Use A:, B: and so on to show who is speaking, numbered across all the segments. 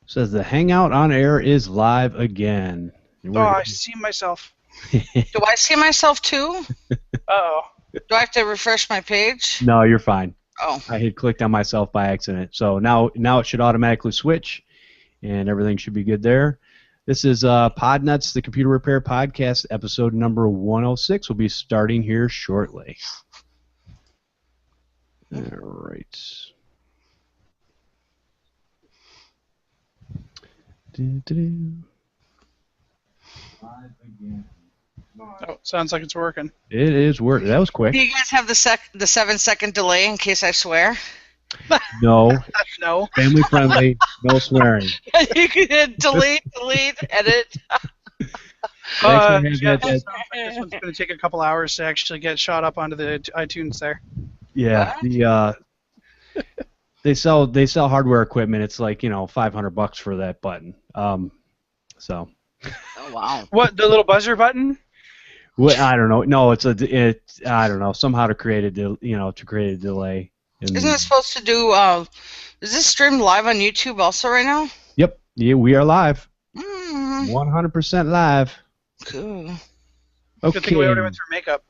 A: Says the Hangout on Air is live again.
B: Oh, I see myself.
C: Do I see myself too?
B: Uh-oh.
C: Do I have to refresh my page?
A: No, you're fine.
C: Oh.
A: I had clicked on myself by accident. So now it should automatically switch, and everything should be good there. This is Podnutz, the Computer Repair Podcast, episode number 106. We'll be starting here shortly. All right. Live again.
B: Oh, sounds like it's working.
A: It is working. That was quick.
C: Do you guys have the 7-second delay in case I swear?
A: No.
B: No.
A: Family friendly. No swearing.
C: You can hit delete, edit.
B: Yeah,
A: Thanks for having
B: this one's going to take a couple hours to actually get shot up onto the iTunes there.
A: Yeah, they sell hardware equipment. It's like $500 for that button. So.
C: Oh wow.
B: What, the little buzzer button?
A: Well, I don't know. No, I don't know. Somehow to create a delay.
C: Isn't it supposed to do? Is this streamed live on YouTube also right now?
A: Yep. Yeah, we are live.
C: 100%
A: live.
C: Cool.
A: Okay.
B: Good thing we already went through makeup.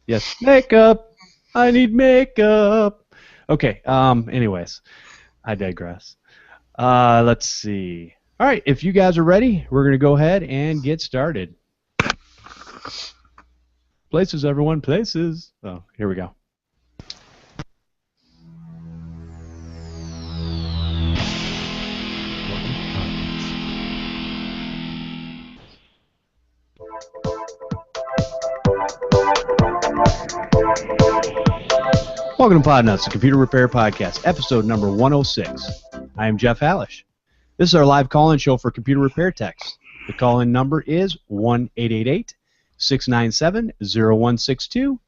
A: Yes. Makeup. I need makeup. Okay. Anyways, I digress. Let's see. All right. If you guys are ready, we're gonna go ahead and get started. Places, everyone. Places. Oh, here we go. Welcome to Podnutz, the Computer Repair Podcast, episode number 106. I am Jeff Halash. This is our live call-in show for computer repair techs. The call-in number is 1-888-697-0162.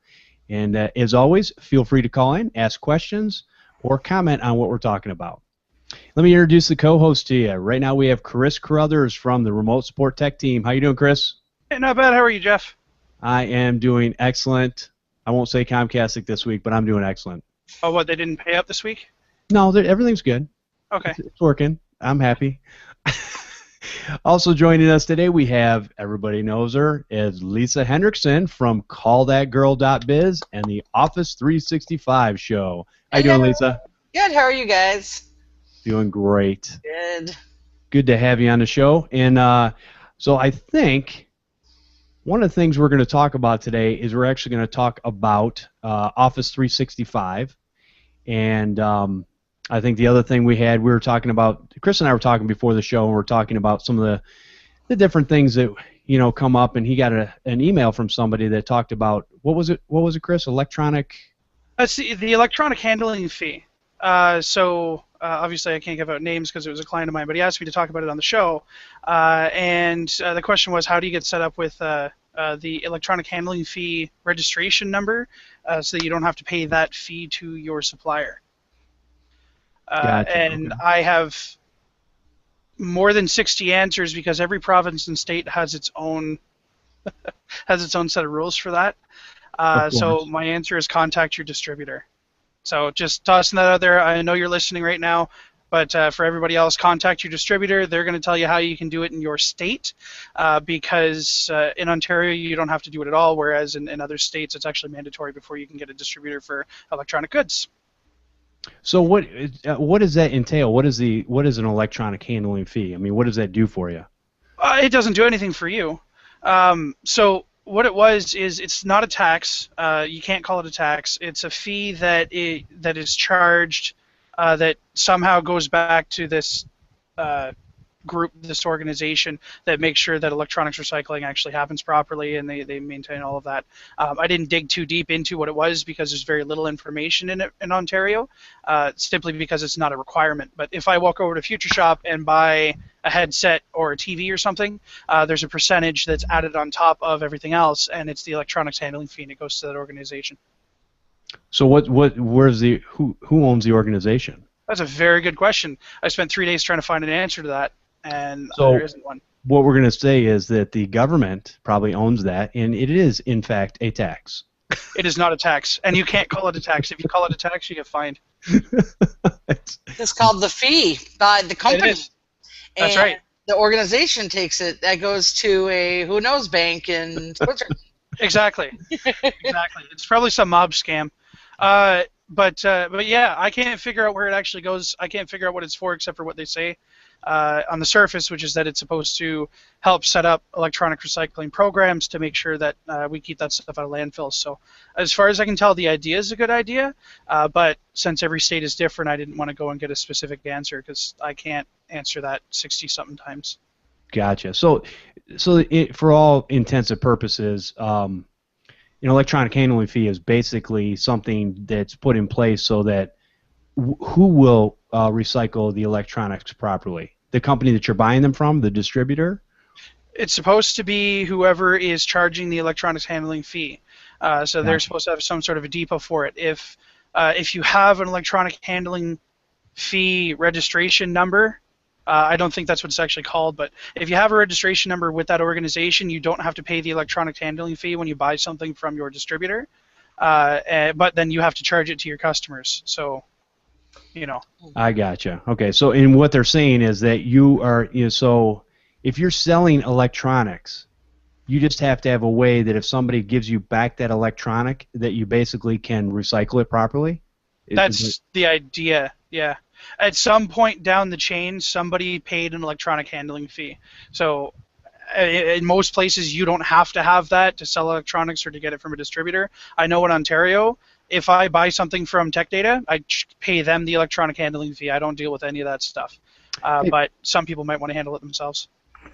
A: And as always, feel free to call in, ask questions, or comment on what we're talking about. Let me introduce the co-host to you. Right now we have Chris Carruthers from the Remote Support Tech team. How you doing, Chris?
B: Hey, not bad. How are you, Jeff?
A: I am doing excellent. I won't say Comcastic this week, but I'm doing excellent.
B: Oh, what, they didn't pay up this week?
A: No, everything's good.
B: Okay.
A: It's working. I'm happy. Also joining us today, we have, everybody knows her, is Lisa Hendrickson from CallThatGirl.biz and the Office 365 show. How you doing, Lisa?
C: Good. How are you guys?
A: Doing great.
C: Good.
A: Good to have you on the show. And so I think one of the things we're going to talk about today is we're actually going to talk about Office 365. And I think the other thing we were talking about, Chris and I were talking before the show, and we're talking about some of the different things that come up. And he got an email from somebody that talked about what was it, Chris? Electronic.
B: That's the electronic handling fee. Obviously I can't give out names because it was a client of mine, but he asked me to talk about it on the show. And the question was, how do you get set up with the electronic handling fee registration number so that you don't have to pay that fee to your supplier?
A: Gotcha.
B: And
A: Okay.
B: I have more than 60 answers because every province and state has its own set of rules for that. So my answer is contact your distributor. So just tossing that out there. I know you're listening right now, but for everybody else, contact your distributor. They're going to tell you how you can do it in your state because in Ontario you don't have to do it at all, whereas in other states it's actually mandatory before you can get a distributor for electronic goods.
A: So what does that entail? What is an electronic handling fee? I mean, what does that do for you?
B: It doesn't do anything for you. So what it was is it's not a tax. You can't call it a tax. It's a fee that is charged that somehow goes back to this group, this organization that makes sure that electronics recycling actually happens properly, and they maintain all of that. I didn't dig too deep into what it was because there's very little information in it in Ontario, simply because it's not a requirement. But if I walk over to Future Shop and buy a headset or a TV or something, there's a percentage that's added on top of everything else, and it's the electronics handling fee, and it goes to that organization.
A: So who owns the organization?
B: That's a very good question. I spent 3 days trying to find an answer to that, and
A: So
B: there isn't one.
A: what we're going to say is that the government probably owns that, and it is, in fact, a tax.
B: It is not a tax, and you can't call it a tax. If you call it a tax, you get fined.
C: It's called the fee by the company.
B: It is. That's right.
C: The organization takes it. That goes to a who knows bank in Switzerland.
B: Exactly. Exactly. It's probably some mob scam. But yeah, I can't figure out where it actually goes. I can't figure out what it's for except for what they say on the surface, which is that it's supposed to help set up electronic recycling programs to make sure that we keep that stuff out of landfills. So as far as I can tell, the idea is a good idea, but since every state is different, I didn't want to go and get a specific answer because I can't answer that 60-something times.
A: Gotcha. So for all intents and purposes, an electronic handling fee is basically something that's put in place so that who will recycle the electronics properly? The company that you're buying them from, the distributor?
B: It's supposed to be whoever is charging the electronics handling fee. So they're supposed to have some sort of a depot for it. If you have an electronic handling fee registration number, I don't think that's what it's actually called, but if you have a registration number with that organization, you don't have to pay the electronic handling fee when you buy something from your distributor, but then you have to charge it to your customers. So, I
A: gotcha. Okay, so and what they're saying is that so if you're selling electronics, you just have to have a way that if somebody gives you back that electronic, that you basically can recycle it properly?
B: That's the idea, yeah. At some point down the chain, somebody paid an electronic handling fee. So in most places, you don't have to have that to sell electronics or to get it from a distributor. I know in Ontario, if I buy something from Tech Data, I pay them the electronic handling fee. I don't deal with any of that stuff. But some people might want to handle it themselves.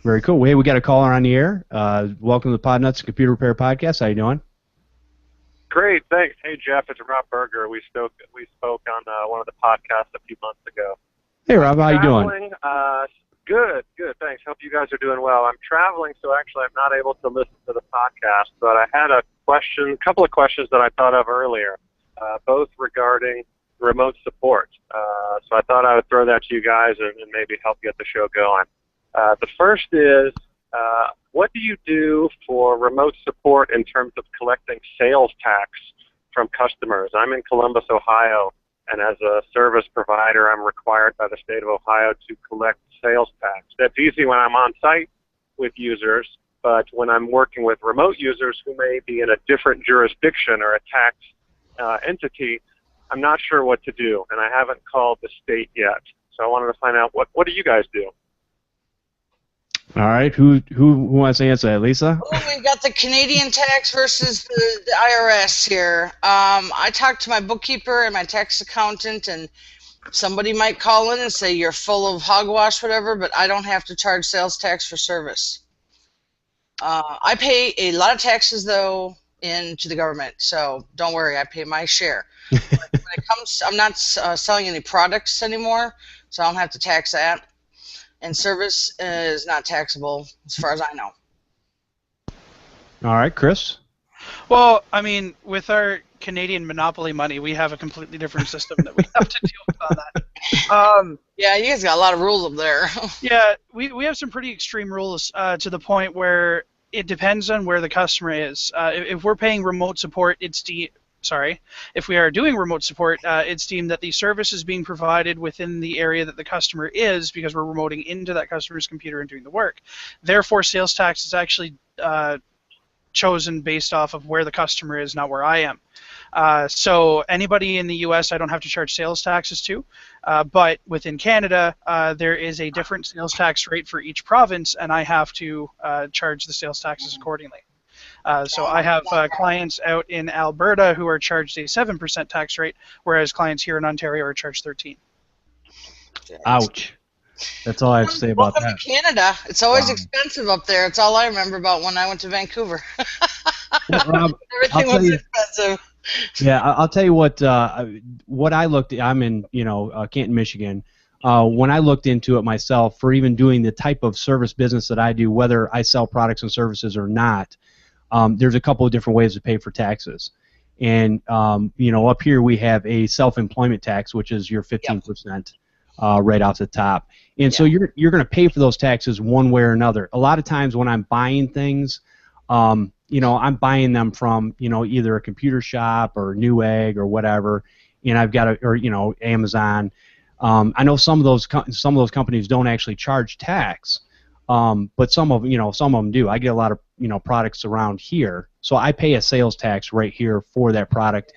A: Very cool. Hey, we got a caller on the air. Welcome to the Podnutz Computer Repair Podcast. How you doing?
D: Great, thanks. Hey, Jeff, it's Rob Berger. We spoke on one of the podcasts a few months ago.
A: Hey, Rob, how you doing?
D: Good, thanks. Hope you guys are doing well. I'm traveling, so actually I'm not able to listen to the podcast, but I had a couple of questions that I thought of earlier, both regarding remote support. So I thought I would throw that to you guys and maybe help get the show going. The first is, what do you do for remote support in terms of collecting sales tax from customers? I'm in Columbus, Ohio, and as a service provider, I'm required by the state of Ohio to collect sales tax. That's easy when I'm on site with users, but when I'm working with remote users who may be in a different jurisdiction or a tax entity, I'm not sure what to do, and I haven't called the state yet. So I wanted to find out, what do you guys do?
A: All right, who wants to answer that, Lisa?
C: We've got the Canadian tax versus the IRS here. I talked to my bookkeeper and my tax accountant, and somebody might call in and say you're full of hogwash, whatever, but I don't have to charge sales tax for service. I pay a lot of taxes, though, into the government, so don't worry, I pay my share. But when it comes to, I'm not selling any products anymore, so I don't have to tax that. And service is not taxable, as far as I know.
A: All right, Chris?
B: Well, I mean, with our Canadian monopoly money, we have a completely different system that we have to deal with on that.
C: Yeah, you guys got a lot of rules up there.
B: Yeah, we have some pretty extreme rules to the point where it depends on where the customer is. If we're paying remote support, if we are doing remote support, it's deemed that the service is being provided within the area that the customer is because we're remoting into that customer's computer and doing the work. Therefore, sales tax is actually chosen based off of where the customer is, not where I am. So anybody in the U.S. I don't have to charge sales taxes to, but within Canada, there is a different sales tax rate for each province, and I have to charge the sales taxes accordingly. So I have clients out in Alberta who are charged a 7% tax rate, whereas clients here in Ontario are charged 13%.
A: Ouch. That's all I have to say about
C: Welcome
A: that.
C: to Canada. It's always expensive up there. It's all I remember about when I went to Vancouver.
A: Well, Rob,
C: Everything was expensive.
A: Yeah, I'll tell you what I looked at. I'm in, Canton, Michigan. When I looked into it myself for even doing the type of service business that I do, whether I sell products and services or not, there's a couple of different ways to pay for taxes. And, up here we have a self-employment tax, which is your 15% right off the top. And so you're going to pay for those taxes one way or another. A lot of times when I'm buying things, I'm buying them from, either a computer shop or Newegg or whatever, and I've got or Amazon. I know some of those companies don't actually charge tax, but some of them do. I get a lot of products around here, so I pay a sales tax right here for that product,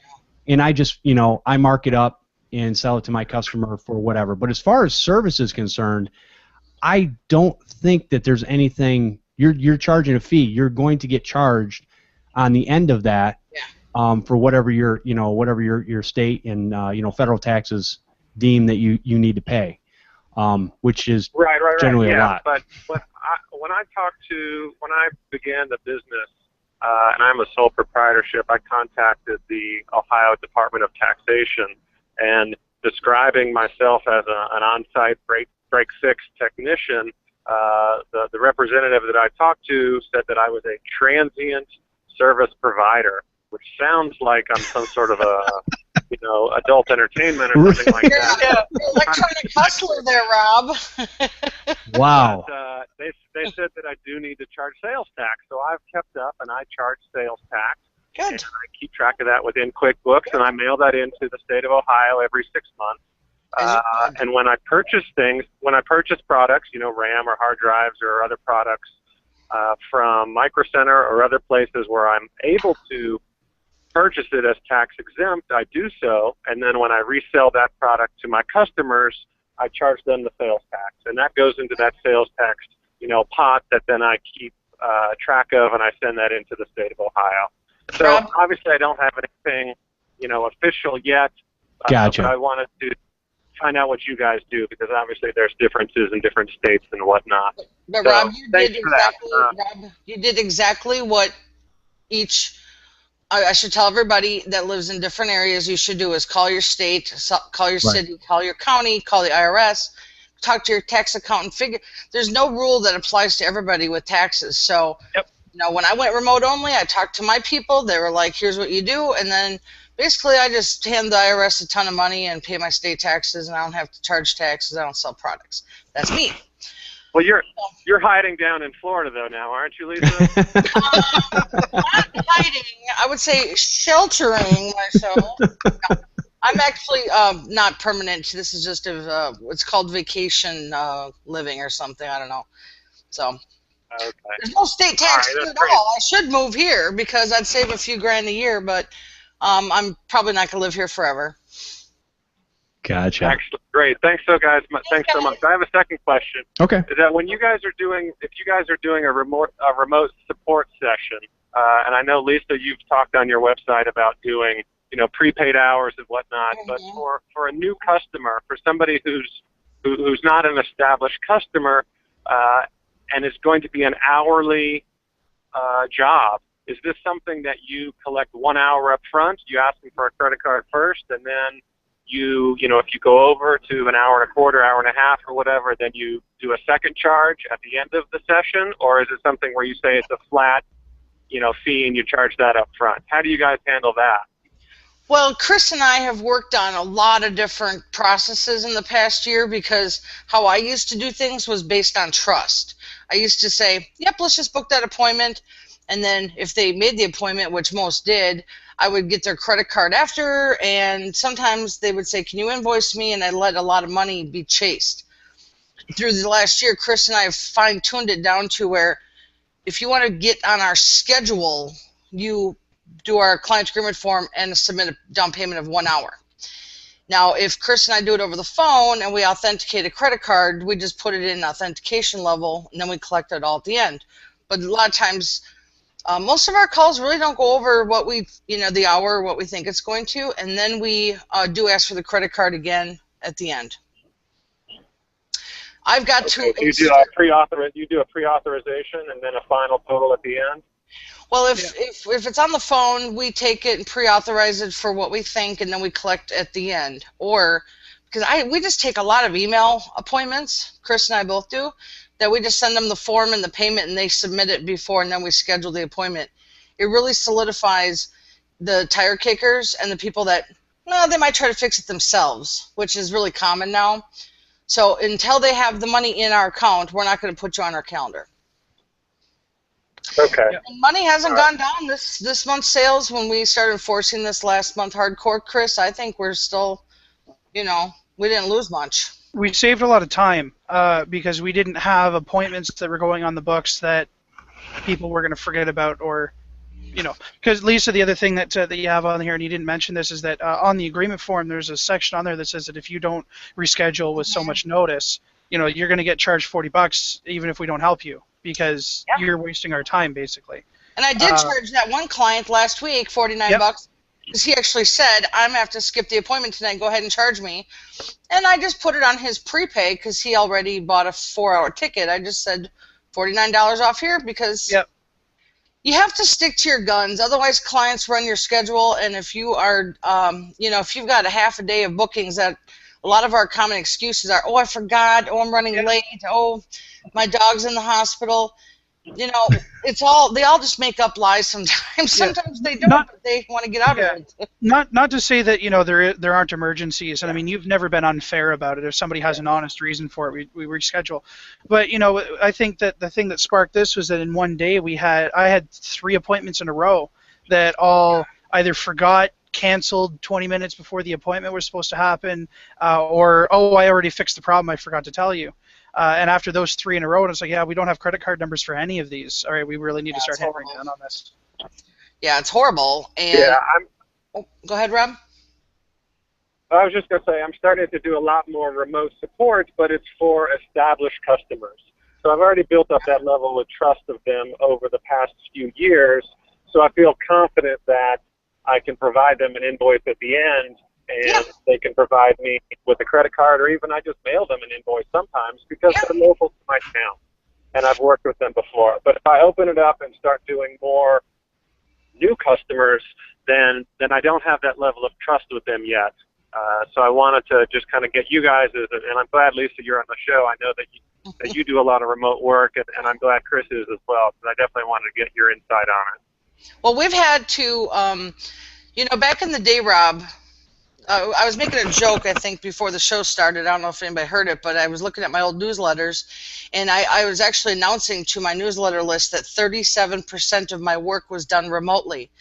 A: and I just I mark it up and sell it to my customer for whatever. But as far as service is concerned, I don't think that there's anything. You're charging a fee. You're going to get charged on the end of that for whatever your state and federal taxes deem that you need to pay, which is generally a lot.
D: But when I began the business, and I'm a sole proprietorship, I contacted the Ohio Department of Taxation, and describing myself as an on-site break-fix technician, the representative that I talked to said that I was a transient service provider, which sounds like I'm some sort of a adult entertainment or something like that.
C: Yeah, electronic hustler there, Rob.
A: Wow.
D: But, they said that I do need to charge sales tax, so I've kept up and I charge sales tax.
C: Good.
D: And I keep track of that within QuickBooks, and I mail that into the state of Ohio every 6 months. And when I purchase products, RAM or hard drives or other products from Micro Center or other places where I'm able to purchase it as tax exempt, I do so, and then when I resell that product to my customers, I charge them the sales tax, and that goes into that sales tax, pot that then I keep track of, and I send that into the state of Ohio. So obviously I don't have anything, official yet.
A: Gotcha.
D: But I wanted to find out what you guys do, because obviously there's differences in different states and whatnot.
C: But
D: so,
C: Rob, you did exactly what each. I should tell everybody that lives in different areas you should do is call your state, call your city, call your county, call the IRS, talk to your tax accountant. There's no rule that applies to everybody with taxes. So, when I went remote only, I talked to my people. They were like, here's what you do. And then basically I just hand the IRS a ton of money and pay my state taxes, and I don't have to charge taxes. I don't sell products. That's me.
D: Well, you're hiding down in Florida, though, now, aren't you, Lisa?
C: Not hiding. I would say sheltering myself. I'm actually not permanent. This is just it's called vacation living or something. I don't know. So there's no state tax at all. I should move here because I'd save a few grand a year, but I'm probably not going to live here forever.
A: Gotcha.
D: Excellent. Great. Thanks so so much. I have a second question.
A: Okay.
D: Is that if you guys are doing a remote support session, and I know, Lisa, you've talked on your website about doing prepaid hours and whatnot, but for a new customer, for somebody who's not an established customer, and is going to be an hourly job, is this something that you collect 1 hour up front? You ask them for a credit card first, and then if you go over to an hour and a quarter, hour and a half or whatever, then you do a second charge at the end of the session? Or is it something where you say it's a flat, fee and you charge that up front? How do you guys handle that?
C: Well, Chris and I have worked on a lot of different processes in the past year, because how I used to do things was based on trust. I used to say, yep, let's just book that appointment. And then if they made the appointment, which most did, I would get their credit card after, and sometimes they would say, can you invoice me? And I'd let a lot of money be chased. Through the last year, Chris and I have fine-tuned it down to where if you want to get on our schedule, you do our client agreement form and submit a down payment of 1 hour. Now, if Chris and I do it over the phone and we authenticate a credit card, we just put it in authentication level, and then we collect it all at the end. But a lot of times, most of our calls really don't go over what the hour, what we think it's going to, and then we do ask for the credit card again at the end. I've got to.
D: You do a pre-authorization and then a final total at the end.
C: Well, if it's on the phone, we take it and pre-authorize it for what we think, and then we collect at the end. Or because we just take a lot of email appointments. Chris and I both do. That we just send them the form and the payment, and they submit it before, and then we schedule the appointment. It really solidifies the tire kickers and the people that, they might try to fix it themselves, which is really common now. So until they have the money in our account, we're not going to put you on our calendar.
D: Okay.
C: And money hasn't gone down this month's sales when we started enforcing this last month hardcore, Chris. I think we're still, we didn't lose much.
B: We saved a lot of time because we didn't have appointments that were going on the books that people were going to forget about, or because Lisa, the other thing that you have on here, and you didn't mention this, is that on the agreement form, there's a section on there that says that if you don't reschedule with so much notice, you're going to get charged $40 even if we don't help you, because you're wasting our time, basically.
C: And I did charge that one client last week $49 because he actually said, I'm going to have to skip the appointment tonight, go ahead and charge me. And I just put it on his prepay because he already bought a 4-hour ticket. I just said $49 off here because you have to stick to your guns. Otherwise, clients run your schedule, and if you are, if you've got a half a day of bookings, that a lot of our common excuses are, oh, I forgot, oh, I'm running late, oh, my dog's in the hospital. It's all, they all just make up lies sometimes. Sometimes they don't, but they want to get out of it.
B: Not to say that, there aren't emergencies, and I mean, you've never been unfair about it. If somebody has an honest reason for it, we reschedule. But, I think that the thing that sparked this was that in one day I had 3 appointments in a row that all either forgot, canceled 20 minutes before the appointment was supposed to happen, or, oh, I already fixed the problem, I forgot to tell you. And after those 3 in a row, it's like, we don't have credit card numbers for any of these. All right, we really need to start hammering down on this.
C: Yeah, it's horrible. And go ahead, Rob.
D: I was just going to say, I'm starting to do a lot more remote support, but it's for established customers. So I've already built up that level of trust of them over the past few years, so I feel confident that I can provide them an invoice at the end, and they can provide me with a credit card, or even I just mail them an invoice sometimes because they're local to my town, and I've worked with them before. But if I open it up and start doing more new customers, then I don't have that level of trust with them yet. So I wanted to just kind of get you guys, and I'm glad, Lisa, you're on the show. I know that you do a lot of remote work, and I'm glad Chris is as well, because I definitely wanted to get your insight on it.
C: Well, we've had to, back in the day, Rob, I was making a joke, I think, before the show started. I don't know if anybody heard it, but I was looking at my old newsletters, and I was actually announcing to my newsletter list that 37% of my work was done remotely.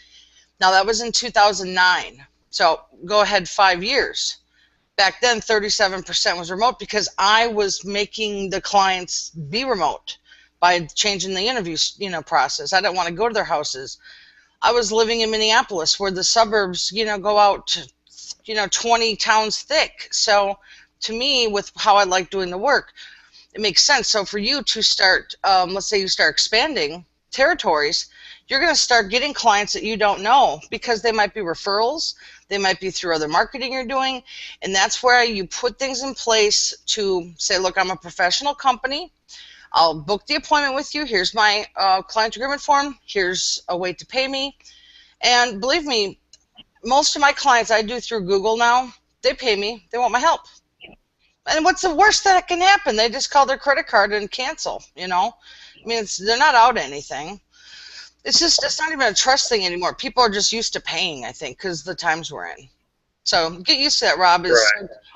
C: Now, that was in 2009, so go ahead 5 years. Back then, 37% was remote because I was making the clients be remote by changing the interview process. I didn't want to go to their houses. I was living in Minneapolis, where the suburbs, go out 20 towns thick. So to me, with how I like doing the work, it makes sense. So for you to start, let's say you start expanding territories, you're going to start getting clients that you don't know, because they might be referrals, they might be through other marketing you're doing, and that's where you put things in place to say, look, I'm a professional company, I'll book the appointment with you, here's my client agreement form, here's a way to pay me. And believe me, most of my clients I do through Google now, they pay me, they want my help. And what's the worst that can happen? They just call their credit card and cancel, I mean, they're not out anything. It's not even a trust thing anymore. People are just used to paying, I think, because the times we're in. So get used to that, Rob, is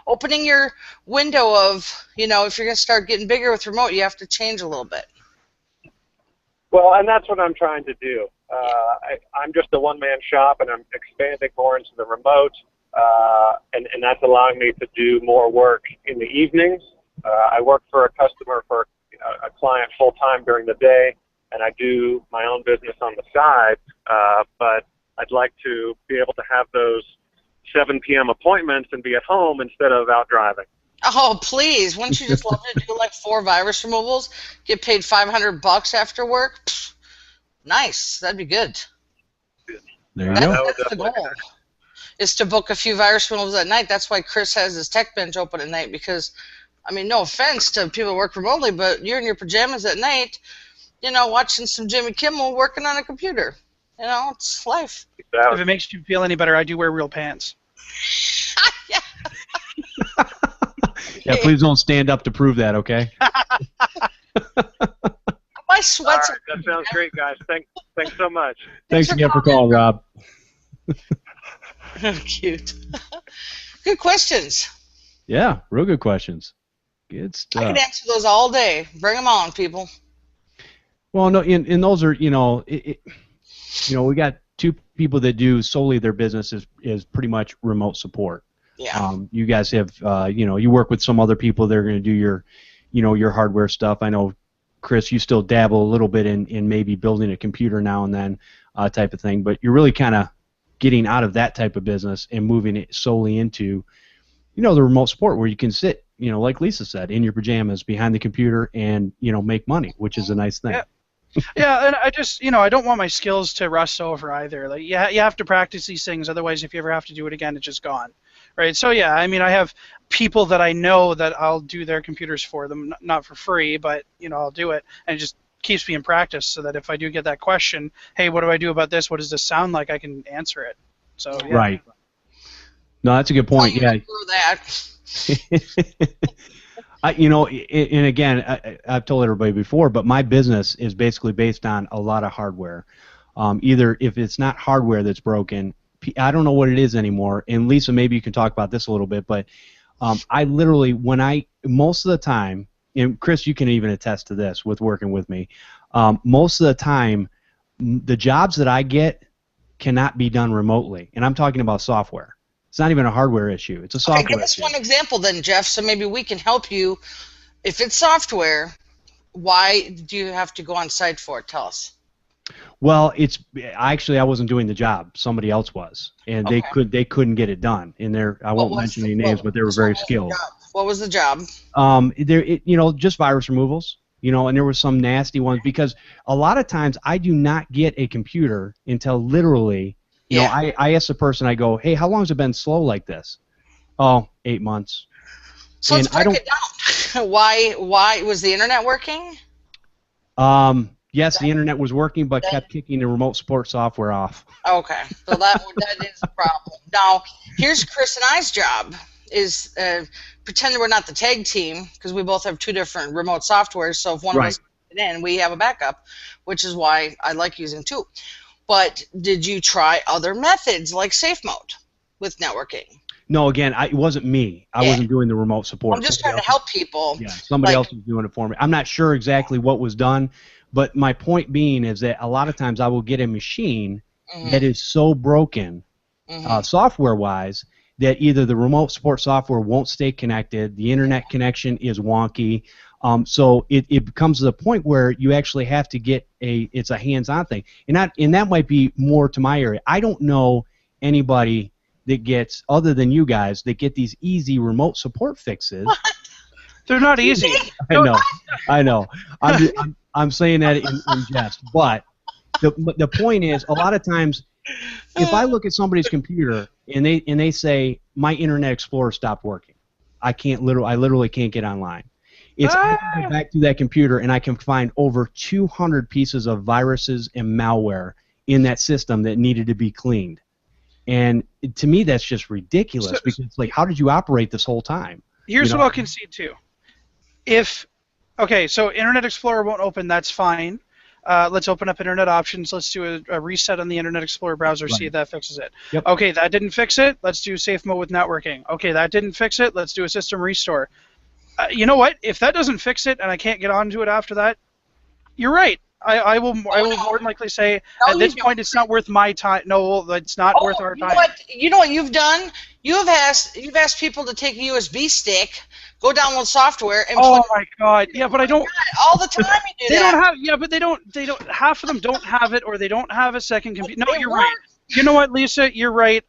C: opening your window of, if you're going to start getting bigger with remote, you have to change a little bit.
D: Well, and that's what I'm trying to do. I'm just a one-man shop, and I'm expanding more into the remote, and that's allowing me to do more work in the evenings. I work for a customer, for a client full-time during the day, and I do my own business on the side, but I'd like to be able to have those 7 p.m. appointments and be at home instead of out driving.
C: Oh, please. Wouldn't you just love to do like 4 virus removals, get paid $500 after work? Pfft, nice. That'd be good.
A: There you go.
C: That's the goal, is to book a few virus removals at night. That's why Chris has his tech bench open at night, because, I mean, no offense to people who work remotely, but you're in your pajamas at night, watching some Jimmy Kimmel, working on a computer. It's life.
B: If it makes you feel any better, I do wear real pants.
A: Yeah, please don't stand up to prove that, okay?
C: My sweats.
D: All right, that sounds great, guys. Thanks so much.
A: Thanks again for calling, Rob.
C: Cute. Good questions.
A: Yeah, real good questions. Good stuff.
C: I could answer those all day. Bring them on, people.
A: Well, no, and those are, we got 2 people that do solely their business is pretty much remote support.
C: Yeah.
A: You guys have, you work with some other people that are going to do your hardware stuff. I know, Chris, you still dabble a little bit in maybe building a computer now and then type of thing, but you're really kind of getting out of that type of business and moving it solely into, the remote support where you can sit, like Lisa said, in your pajamas behind the computer and, make money, which is a nice thing.
B: Yeah. Yeah, and I just, I don't want my skills to rust over either. Like, you have to practice these things, otherwise, if you ever have to do it again, it's just gone, right? So yeah, I mean, I have people that I know that I'll do their computers for them, not for free, but I'll do it, and it just keeps me in practice, so that if I do get that question, hey, what do I do about this? What does this sound like? I can answer it. So yeah.
A: Right. No, that's a good point. Yeah. And again, I've told everybody before, but my business is basically based on a lot of hardware. Either if it's not hardware that's broken, I don't know what it is anymore. And Lisa, maybe you can talk about this a little bit, but I literally, most of the time, and Chris, you can even attest to this with working with me, most of the time, the jobs that I get cannot be done remotely. And I'm talking about software. It's not even a hardware issue. It's a software issue.
C: Give us one example then, Jeff, so maybe we can help you. If it's software, why do you have to go on site for it? Tell us.
A: Well, I wasn't doing the job. Somebody else was, and they couldn't get it done. And I won't mention any names, but they were very skilled.
C: What was the job?
A: Just virus removals. And there were some nasty ones because a lot of times I do not get a computer until literally. I asked the person, I go, hey, how long has it been slow like this? Oh, 8 months.
C: So let's break it down. Why was the internet working?
A: Yes, the internet was working, but kept kicking the remote support software off.
C: Okay, so that is a problem. Now, here's Chris and I's job, is pretend we're not the tag team, because we both have two different remote softwares, so if one of us gets in, we have a backup, which is why I like using two. But did you try other methods like safe mode with networking?
A: No, again, it wasn't me. I wasn't doing the remote support.
C: I'm just trying to help people.
A: Yeah, somebody else was doing it for me. I'm not sure exactly what was done, but my point being is that a lot of times I will get a machine that is so broken, software-wise, that either the remote support software won't stay connected, the internet connection is wonky, so it becomes to the point where you actually have to get it's a hands-on thing. And that might be more to my area. I don't know anybody that gets, other than you guys, that get these easy remote support fixes.
B: What? They're not easy.
A: I know. I'm saying that in jest. But the point is, a lot of times, if I look at somebody's computer and they say my Internet Explorer stopped working, I literally can't get online. I can go back to that computer and I can find over 200 pieces of viruses and malware in that system that needed to be cleaned. And to me, that's just ridiculous because it's like, how did you operate this whole time?
B: Here's what I'll concede to. So Internet Explorer won't open, that's fine. Let's open up Internet Options. Let's do a reset on the Internet Explorer browser, see if that fixes it.
A: Yep.
B: Okay, that didn't fix it. Let's do safe mode with networking. Okay, that didn't fix it. Let's do a system restore. You know what? If that doesn't fix it and I can't get onto it after that, you're right. I will more than likely say at this point it's not worth my time. No, it's not worth our time.
C: You know what you've done? You've asked people to take a USB stick, go download software, and
B: oh my God! Yeah, but I don't.
C: All the time you do
B: that.
C: They
B: don't have. Yeah, but they don't. Half of them don't have it, or they don't have a second computer. No, you're right. You know what, Lisa? You're right.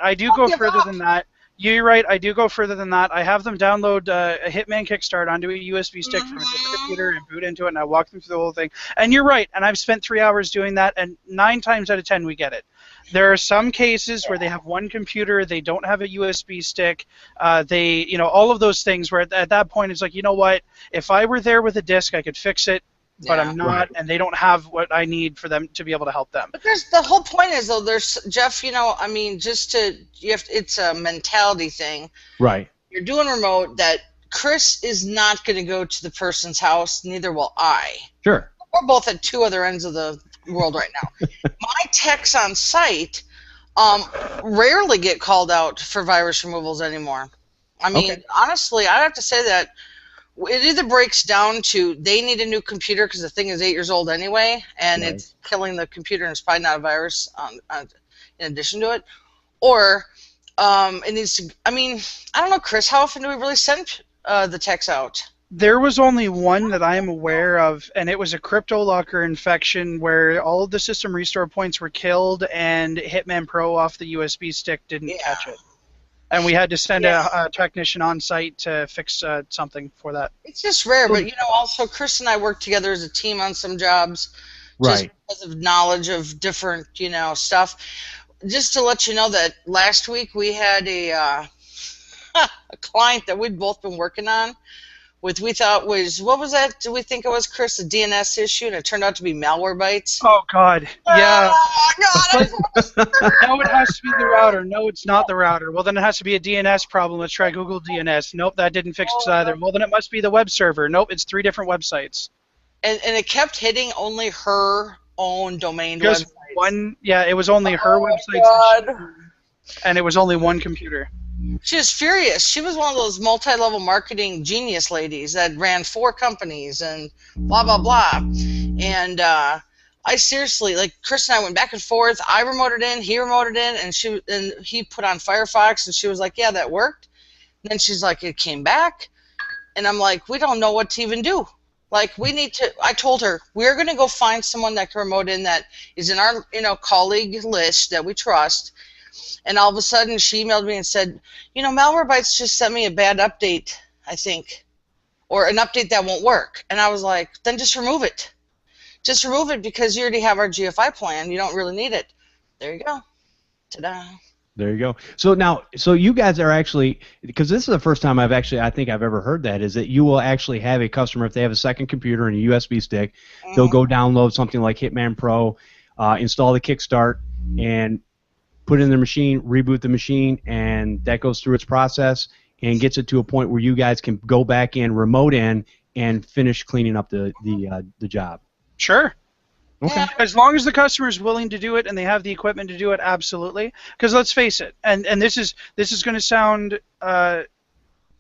B: I do go further than that. You're right. I do go further than that. I have them download a Hitman Kickstart onto a USB stick from a different computer and boot into it, and I walk them through the whole thing. And you're right. And I've spent 3 hours doing that, and 9 times out of 10 we get it. There are some cases where they have one computer, they don't have a USB stick, all of those things where at that point it's like, you know what? If I were there with a disc, I could fix it. But I'm not, and they don't have what I need for them to be able to help them.
C: But the whole point is, though, Jeff, it's a mentality thing.
A: Right.
C: You're doing remote that Chris is not going to go to the person's house, neither will I.
A: Sure.
C: We're both at two other ends of the world right now. My techs on site rarely get called out for virus removals anymore. I mean, honestly, I have to say that it either breaks down to they need a new computer because the thing is 8 years old anyway, and it's killing the computer and it's probably not a virus in addition to it, or it needs to. I mean, I don't know, Chris. How often do we really send the techs out?
B: There was only one that I am aware of, and it was a CryptoLocker infection where all of the system restore points were killed, and Hitman Pro off the USB stick didn't catch it. And we had to send a technician on site to fix something for that.
C: It's just rare, but also Chris and I work together as a team on some jobs, just because of knowledge of different, stuff. Just to let you know that last week we had a client that we'd both been working on. We thought was, what was that? Do we think it was, Chris, a DNS issue, and it turned out to be malware bytes?
B: Oh, God. Yeah.
C: Oh, God.
B: No, it has to be the router. No, it's not the router. Well, then it has to be a DNS problem. Let's try Google DNS. Nope, that didn't fix it either. Well, then it must be the web server. Nope, it's 3 different websites.
C: And it kept hitting only her own domain websites.
B: It was only her websites. And it was only one computer.
C: She was furious. She was one of those multi-level marketing genius ladies that ran 4 companies and blah, blah, blah. And I seriously, Chris and I went back and forth. I remoted in, he remoted in, and he put on Firefox, and she was like, yeah, that worked. And then she's like, it came back. And I'm like, we don't know what to even do. We need to, I told her, we're going to go find someone that can remote in that is in our, colleague list that we trust. And all of a sudden, she emailed me and said, Malwarebytes just sent me a bad update, I think, or an update that won't work. And I was like, then just remove it. Just remove it because you already have our GFI plan. You don't really need it. There you go. Ta-da.
A: There you go. So you guys are actually, because this is the first time I think I've ever heard that, is that you will actually have a customer, if they have a second computer and a USB stick, they'll go download something like Hitman Pro, install the Kickstart, and put it in their machine, reboot the machine, and that goes through its process and gets it to a point where you guys can go back in, remote in, and finish cleaning up the job.
B: Sure.
A: Okay.
B: As long as the customer is willing to do it and they have the equipment to do it, absolutely. Because let's face it, and this is going to sound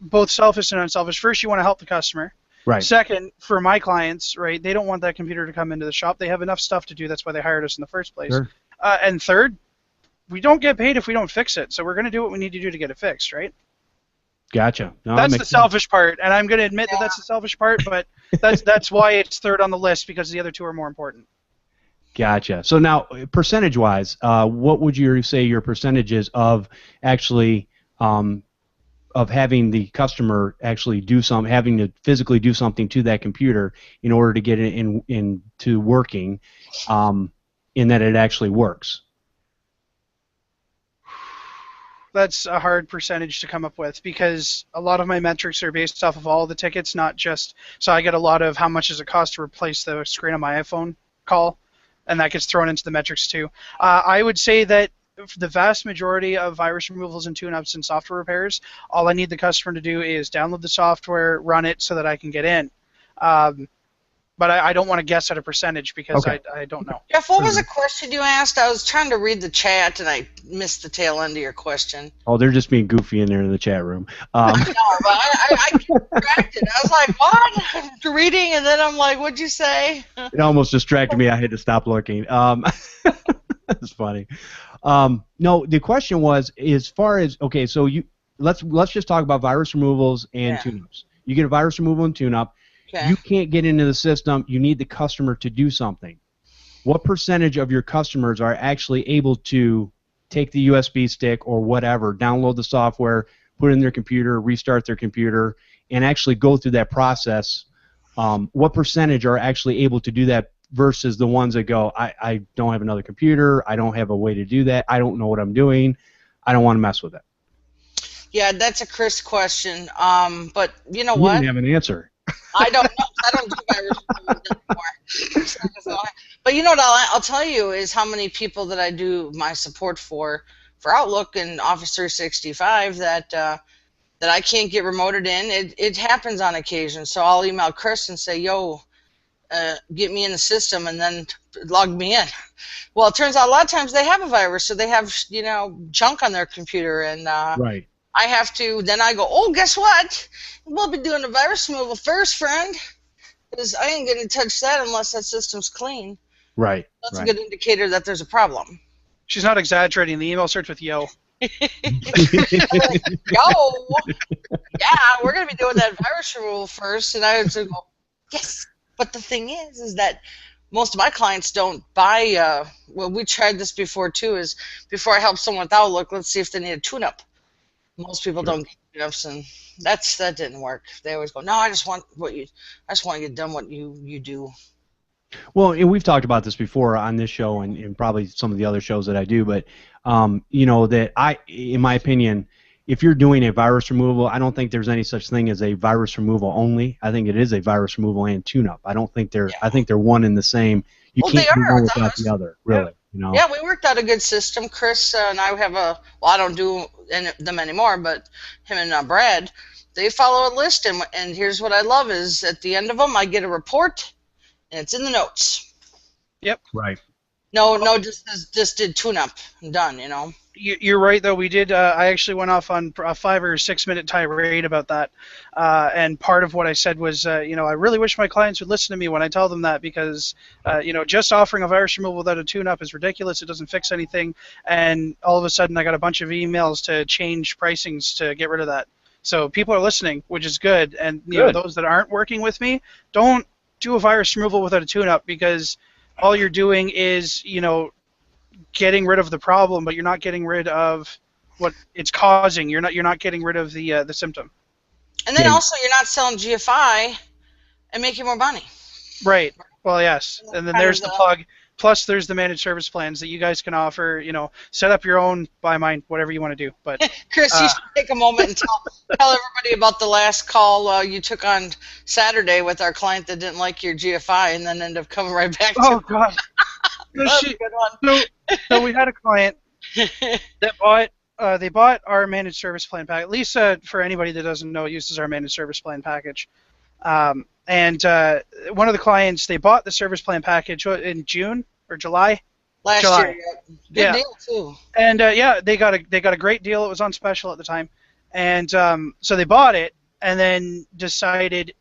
B: both selfish and unselfish. First, you want to help the customer.
A: Right.
B: Second, for my clients, right, they don't want that computer to come into the shop. They have enough stuff to do. That's why they hired us in the first place.
A: Sure.
B: And third, we don't get paid if we don't fix it, so we're going to do what we need to do to get it fixed, right?
A: Gotcha. No,
B: that's the selfish part, and I'm going to admit that that's the selfish part, but that's why it's third on the list, because the other 2 are more important.
A: Gotcha. So now, percentage-wise, what would you say your percentage is of actually of having the customer actually do having to physically do something to that computer in order to get it into working, in that it actually works?
B: That's a hard percentage to come up with, because a lot of my metrics are based off of all the tickets, not just, so I get a lot of how much does it cost to replace the screen on my iPhone call, and that gets thrown into the metrics too. I would say that the vast majority of virus removals and tune-ups and software repairs, all I need the customer to do is download the software, run it so that I can get in. But I don't want to guess at a percentage because I don't know.
C: Jeff, what was the question you asked? I was trying to read the chat and I missed the tail end of your question.
A: Oh, they're just being goofy in there in the chat room.
C: I know, but I get distracted. I was like, what? I'm reading, and then I'm like, what'd you say?
A: It almost distracted me. I had to stop looking. That's funny. No, the question was, as far as, okay, so let's just talk about virus removals and tune-ups. You get a virus removal and tune-up. Okay. You can't get into the system. You need the customer to do something. What percentage of your customers are actually able to take the USB stick or whatever, download the software, put it in their computer, restart their computer, and actually go through that process? What percentage are actually able to do that versus the ones that go, I don't have another computer, I don't have a way to do that, I don't know what I'm doing, I don't want to mess with it?
C: Yeah, that's a Chris question. But you know what?
A: You didn't have an answer.
C: I don't know. I don't do virus removals anymore. But you know what I'll tell you is how many people that I do my support for Outlook and Office 365 that I can't get remoted in. It happens on occasion. So I'll email Chris and say, yo, get me in the system and then log me in. Well, it turns out a lot of times they have a virus, so they have junk on their computer, and
A: right.
C: I have to, then I go, oh, guess what? We'll be doing the virus removal first, friend, because I ain't going to touch that unless that system's clean.
A: Right.
C: That's a good indicator that there's a problem.
B: She's not exaggerating. The email starts with yo.
C: Like, yo, yeah, we're gonna be doing that virus removal first, and I would say, go, yes. But the thing is that most of my clients don't buy. Well, we tried this before too. Is before I help someone with Outlook, let's see if they need a tune-up. Most people
A: Sure.
C: don't get tune-ups, and that didn't work. They always go, no, I just want to get done what you do.
A: Well, and we've talked about this before on this show and probably some of the other shows that I do, but that in my opinion, if you're doing a virus removal, I don't think there's any such thing as a virus removal only. I think it is a virus removal and tune-up. I don't think they're.
C: Yeah.
A: I think they're one and the same. You
C: Well,
A: can't
C: they
A: do
C: are
A: one
C: with
A: without
C: us.
A: the other, really.
C: Yeah, we worked out a good system. Chris and I have I don't do them anymore, but him and Brad, they follow a list, and here's what I love is at the end of them, I get a report, and it's in the notes.
B: Yep.
A: Right.
C: No, just did tune-up and done,
B: You're right, though. We did. I actually went off on a 5 or 6 minute tirade about that, and part of what I said was, I really wish my clients would listen to me when I tell them that because, just offering a virus removal without a tune-up is ridiculous. It doesn't fix anything, and all of a sudden I got a bunch of emails to change pricings to get rid of that. So people are listening, which is good, and those that aren't working with me, don't do a virus removal without a tune-up because all you're doing is, getting rid of the problem, but you're not getting rid of what it's causing. You're not getting rid of the symptom.
C: And then also you're not selling GFI and making more money.
B: Right. Well, yes. And then there's the plug. Plus, there's the managed service plans that you guys can offer. Set up your own, buy mine, whatever you want to do. But
C: Chris, you should take a moment and tell everybody about the last call you took on Saturday with our client that didn't like your GFI and then ended up coming right back to
B: oh God.
C: That's a good one.
B: So we had a client that bought they bought our managed service plan package. Lisa, for anybody that doesn't know, uses our managed service plan package. And one of the clients, they bought the service plan package in June or July.
C: Last
B: July.
C: year, good deal too.
B: And they got a great deal. It was on special at the time, and so they bought it and then decided,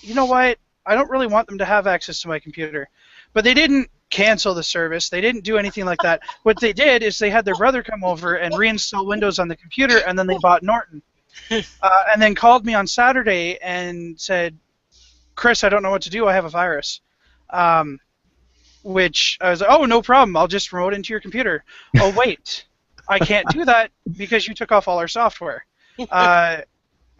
B: you know what? I don't really want them to have access to my computer, but they didn't cancel the service. They didn't do anything like that. What they did is they had their brother come over and reinstall Windows on the computer, and then they bought Norton. And then called me on Saturday and said, Chris, I don't know what to do. I have a virus. Which I was like, oh, no problem. I'll just remote into your computer. Oh, wait. I can't do that because you took off all our software. I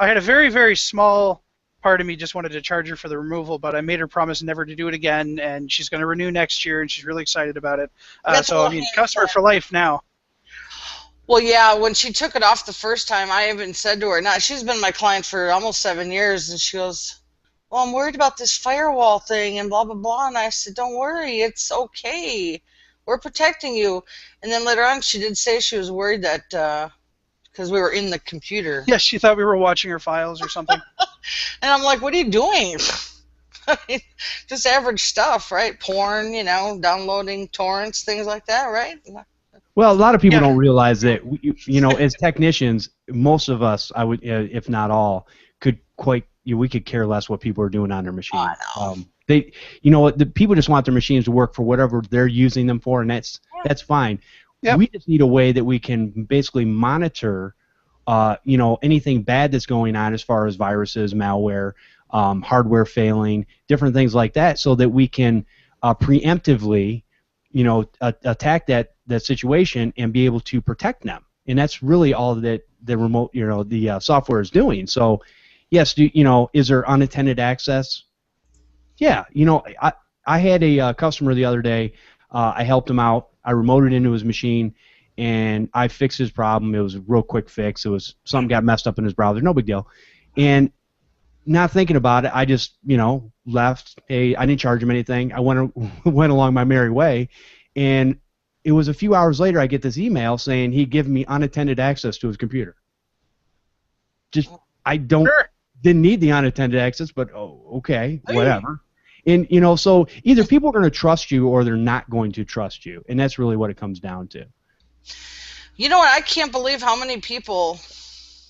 B: had a very, very small part of me just wanted to charge her for the removal, but I made her promise never to do it again, and she's going to renew next year, and she's really excited about it. Customer for life now.
C: Well, yeah, when she took it off the first time, I even said to her, now she's been my client for almost 7 years, and she goes, well, I'm worried about this firewall thing and blah, blah, blah. And I said, don't worry, it's okay. We're protecting you. And then later on, she did say she was worried that because we were in the computer.
B: Yeah, she thought we were watching her files or something.
C: And I'm like, what are you doing? I mean, just average stuff, right? Porn, downloading torrents, things like that, right?
A: Well, a lot of people don't realize that, as technicians, most of us, I would, if not all, we could care less what people are doing on their machine.
C: Oh,
A: the people just want their machines to work for whatever they're using them for, and that's fine. Yep. We just need a way that we can basically monitor, anything bad that's going on as far as viruses, malware, hardware failing, different things like that, so that we can preemptively, attack that situation and be able to protect them. And that's really all that the remote, the software is doing. So, yes, is there unattended access? Yeah, I had a customer the other day. I helped him out. I remoted into his machine, and I fixed his problem. It was a real quick fix. It was something got messed up in his browser. No big deal. And not thinking about it, I just, left. Hey, I didn't charge him anything. I went along my merry way, and it was a few hours later I get this email saying he'd given me unattended access to his computer. Just, I didn't need the unattended access, but okay, whatever. And, so either people are going to trust you or they're not going to trust you, and that's really what it comes down to.
C: You know what? I can't believe how many people.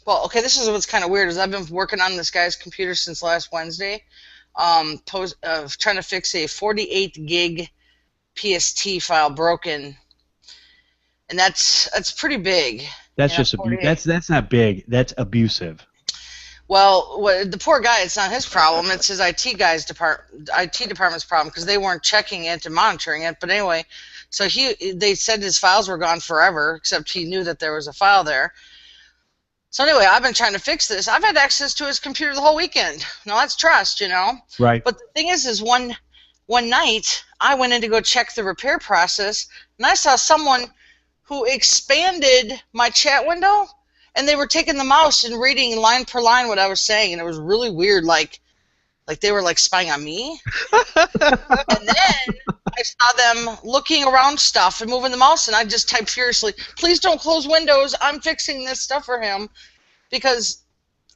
C: Well, okay, this is what's kind of weird is I've been working on this guy's computer since last Wednesday, trying to fix a 48 gig PST file broken, and that's pretty big.
A: That's
C: Yeah,
A: just
C: 48.
A: that's not big. That's abusive.
C: Well, the poor guy, it's not his problem. It's his IT department's problem because they weren't checking it and monitoring it. But anyway, so they said his files were gone forever, except he knew that there was a file there. So anyway, I've been trying to fix this. I've had access to his computer the whole weekend. Now that's trust, you know.
A: Right.
C: But the thing is one night I went in to go check the repair process, and I saw someone who expanded my chat window. And they were taking the mouse and reading line per line what I was saying, and it was really weird, like they were like spying on me. And then I saw them looking around stuff and moving the mouse, and I just typed furiously, "Please don't close windows. I'm fixing this stuff for him," because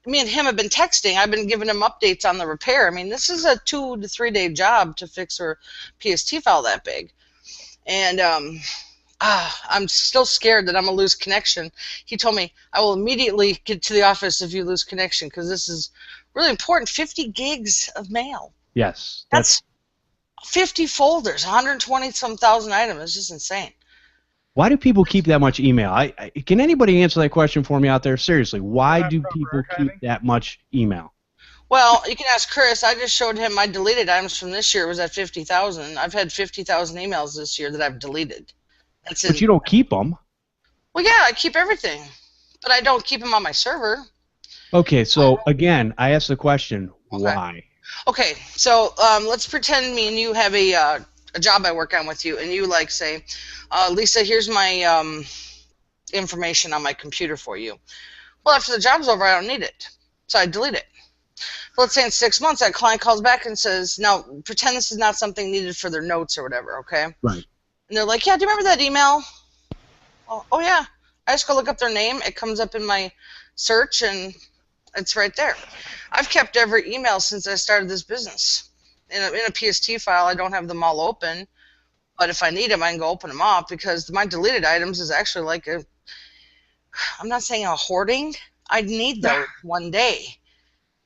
C: me and him have been texting. I've been giving him updates on the repair. I mean, this is a 2 to 3 day job to fix her PST file that big, and I'm still scared that I'm going to lose connection. He told me, I will immediately get to the office if you lose connection, because this is really important. 50 gigs of mail.
A: Yes.
C: That's 50 folders, 120-some thousand items. It's just insane.
A: Why do people keep that much email? Can anybody answer that question for me out there? Seriously, why do people keep that much email?
C: Well, you can ask Chris. I just showed him my deleted items from this year was at 50,000. I've had 50,000 emails this year that I've deleted.
A: But you don't keep them.
C: Well, yeah, I keep everything, but I don't keep them on my server.
A: Okay, so again, I asked the question, why?
C: Okay, so let's pretend me and you have a job I work on with you, and you like say, Lisa, here's my information on my computer for you. Well, after the job's over, I don't need it, so I delete it. So let's say in 6 months, that client calls back and says, now pretend this is not something needed for their notes or whatever, okay?
A: Right.
C: And they're like, yeah, do you remember that email? Oh yeah. I just go look up their name. It comes up in my search, and it's right there. I've kept every email since I started this business. In a PST file, I don't have them all open, but if I need them, I can go open them up, because my deleted items is actually like I'm not saying a hoarding. I'd need those one day.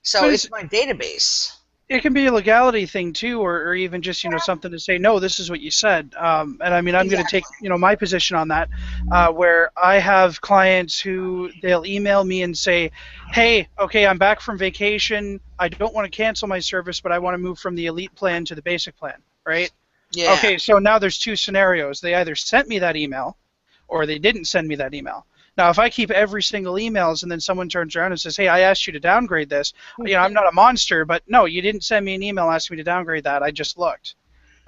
C: So it's my database.
B: It can be a legality thing too, or even just something to say, no, this is what you said. And I mean, I'm going to take my position on that, where I have clients who they'll email me and say, hey, okay, I'm back from vacation. I don't want to cancel my service, but I want to move from the elite plan to the basic plan, right?
C: Yeah.
B: Okay, so now there's two scenarios. They either sent me that email, or they didn't send me that email. Now, if I keep every single emails and then someone turns around and says, hey, I asked you to downgrade this, I'm not a monster, but no, you didn't send me an email asking me to downgrade that. I just looked.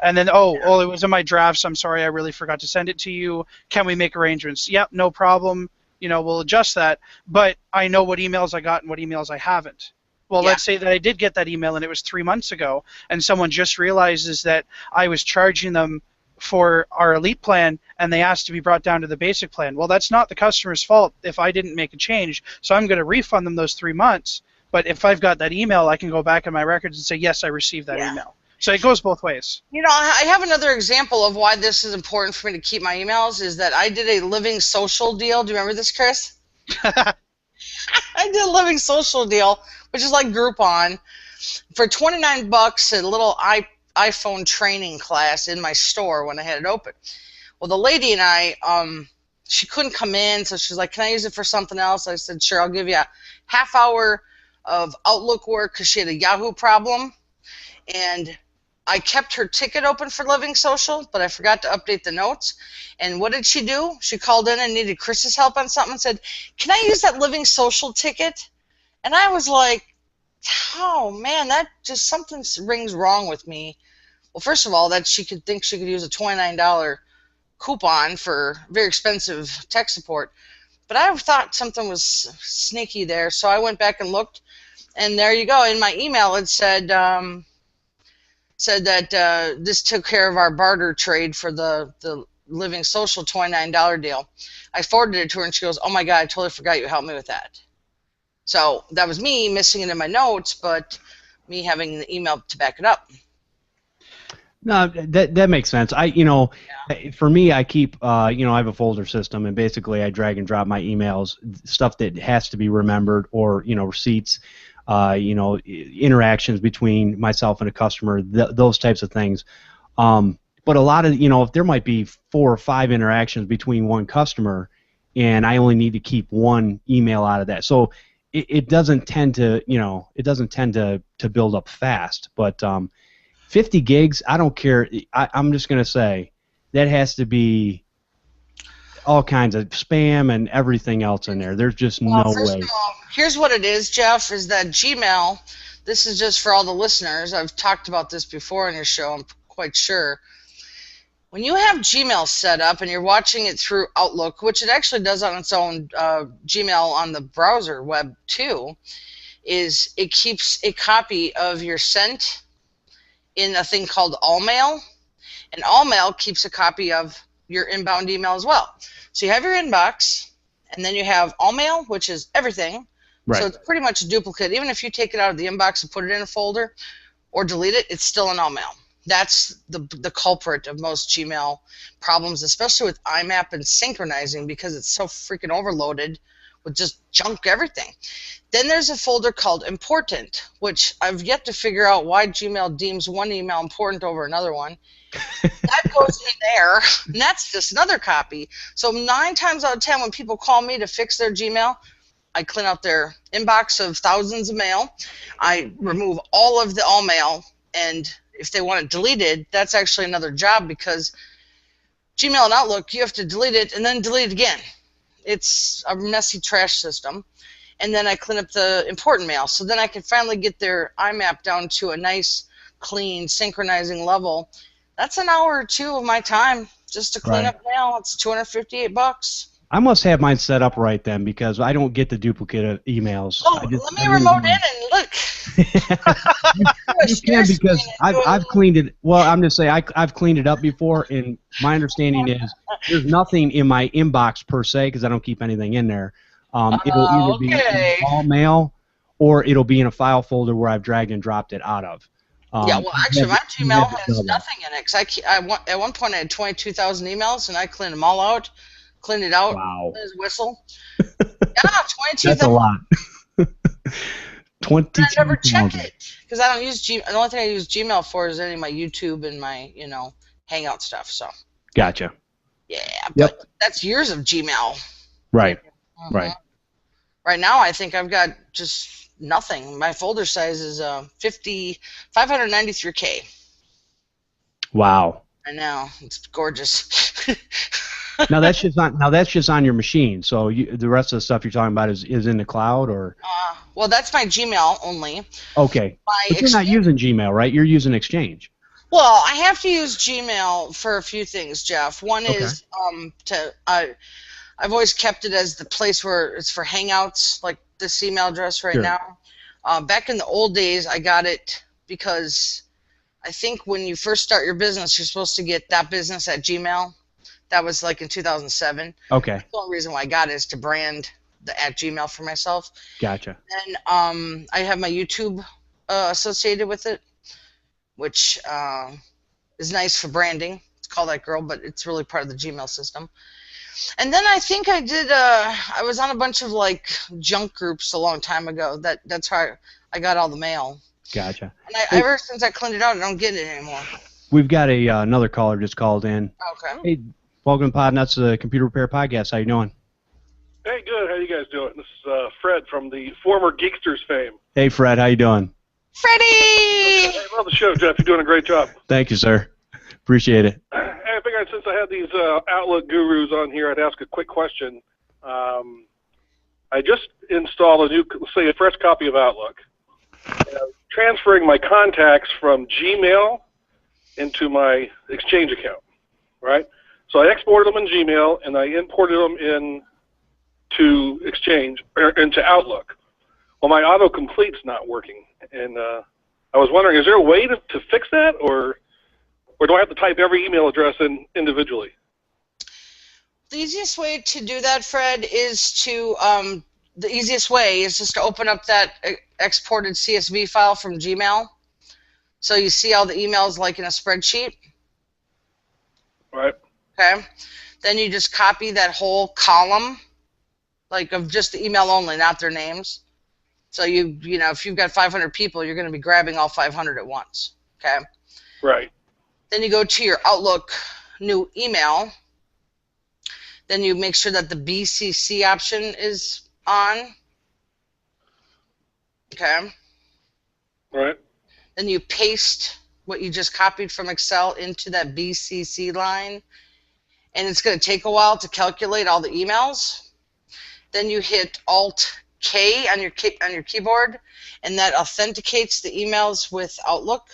B: And then, it was in my drafts. I'm sorry, I really forgot to send it to you. Can we make arrangements? Yep, no problem. We'll adjust that. But I know what emails I got and what emails I haven't. Well, let's say that I did get that email and it was 3 months ago, and someone just realizes that I was charging them for our elite plan and they asked to be brought down to the basic plan. Well, that's not the customer's fault if I didn't make a change, so I'm going to refund them those 3 months. But if I've got that email, I can go back in my records and say, yes, I received that email. So it goes both ways. I
C: have another example of why this is important for me to keep my emails, is that I did a Living Social deal. Do you remember this, Chris? I did a Living Social deal, which is like Groupon, for $29, a little iPhone training class in my store when I had it open. Well, the lady and I, she couldn't come in, so she's like, can I use it for something else? I said, sure, I'll give you a half hour of Outlook work, because she had a Yahoo problem. And I kept her ticket open for Living Social, but I forgot to update the notes. And what did she do? She called in and needed Chris's help on something and said, can I use that Living Social ticket? And I was like, oh, man, that just something rings wrong with me. Well, first of all, that she could think she could use a $29 coupon for very expensive tech support. But I thought something was sneaky there, so I went back and looked, and there you go. In my email, it said that this took care of our barter trade for the Living Social $29 deal. I forwarded it to her, and she goes, oh, my God, I totally forgot you helped me with that. So that was me missing it in my notes, but me having the email to back it up.
A: No, that makes sense. For me, I keep, I have a folder system, and basically I drag and drop my emails, stuff that has to be remembered, or, receipts, interactions between myself and a customer, those types of things. But a lot of, there might be 4 or 5 interactions between one customer, and I only need to keep one email out of that. So it doesn't tend to, to build up fast. But 50 gigs, I don't care. I'm just going to say that has to be all kinds of spam and everything else in there. There's just no way.
C: First of all, here's what it is, Jeff, is that Gmail, this is just for all the listeners. I've talked about this before on your show, I'm quite sure. When you have Gmail set up and you're watching it through Outlook, which it actually does on its own, Gmail on the browser web too, is it keeps a copy of your sent in a thing called Allmail, and Allmail keeps a copy of your inbound email as well. So you have your inbox, and then you have Allmail, which is everything.
A: Right.
C: So it's pretty much a duplicate. Even if you take it out of the inbox and put it in a folder or delete it, it's still an Allmail. That's the culprit of most Gmail problems, especially with IMAP and synchronizing, because it's so freaking overloaded with just junk everything. Then there's a folder called Important, which I've yet to figure out why Gmail deems one email important over another one. That goes in there, and that's just another copy. So 9 times out of 10, when people call me to fix their Gmail, I clean out their inbox of thousands of mail. I remove all of the all mail, and if they want it deleted, that's actually another job, because Gmail and Outlook, you have to delete it and then delete it again. It's a messy trash system. And then I clean up the important mail. So then I can finally get their IMAP down to a nice, clean, synchronizing level. That's an hour or two of my time just to clean up mail. It's $258.
A: I must have mine set up right then, because I don't get the duplicate of emails.
C: Oh, let me remote in and look.
A: You can, because I've cleaned it. Well, I'm just saying I've cleaned it up before, and my understanding is there's nothing in my inbox per se, because I don't keep anything in there. It'll either be in all mail, or it'll be in a file folder where I've dragged and dropped it out of.
C: Yeah, well, actually, my Gmail has nothing in it. Cause at one point I had 22,000 emails, and I cleaned them all out. Cleaned it out.
A: Wow.
C: His whistle. Yeah, 22,000.
A: That's a lot. 22,000.
C: I never check it, because I don't use Gmail. The only thing I use Gmail for is any of my YouTube and my, Hangout stuff. So.
A: Gotcha.
C: Yeah, but that's years of Gmail.
A: Right. Right.
C: Right now, I think I've got just nothing. My folder size is 593K.
A: Wow.
C: I know, it's gorgeous.
A: Now that's just on your machine. So the rest of the stuff you're talking about is in the cloud, or?
C: Well, that's my Gmail only.
A: Okay. But you're not using Gmail, right? You're using Exchange.
C: Well, I have to use Gmail for a few things, Jeff. One is I've always kept it as the place where it's for Hangouts, like this email address right now. Back in the old days, I got it because I think when you first start your business, you're supposed to get that business at Gmail. That was like in 2007.
A: Okay.
C: The only reason why I got it is to brand the @Gmail for myself.
A: Gotcha.
C: And I have my YouTube associated with it, which is nice for branding. It's CallThatGirl, but it's really part of the Gmail system. And then I think I did. I was on a bunch of like junk groups a long time ago. That's how I got all the mail.
A: Gotcha.
C: And ever since I cleaned it out, I don't get it anymore.
A: We've got another caller just called in.
C: Okay.
A: Hey, welcome to Podnutz, the Computer Repair Podcast. How you doing?
E: Hey, good. How you guys doing? This is Fred from the former Geeksters fame.
A: Hey, Fred. How you doing?
C: Freddie!
E: I love the show, Jeff. You're doing a great job.
A: Thank you, sir. Appreciate it.
E: I figured since I had these Outlook gurus on here, I'd ask a quick question. I just installed a fresh copy of Outlook. Transferring my contacts from Gmail into my Exchange account, right? So I exported them in Gmail, and I imported them into Exchange, or into Outlook. Well, my autocomplete's not working, and I was wondering, is there a way to fix that, or do I have to type every email address in individually?
C: The easiest way to do that, Fred, is just to open up that exported CSV file from Gmail. So you see all the emails like in a spreadsheet.
E: Right.
C: Okay. Then you just copy that whole column, like of just the email only, not their names. So if you've got 500 people, you're going to be grabbing all 500 at once. Okay.
E: Right.
C: Then you go to your Outlook new email. Then you make sure that the BCC option is on. Okay.
E: Right.
C: Then you paste what you just copied from Excel into that BCC line. And it's going to take a while to calculate all the emails. Then you hit Alt-K on your keyboard, and that authenticates the emails with Outlook.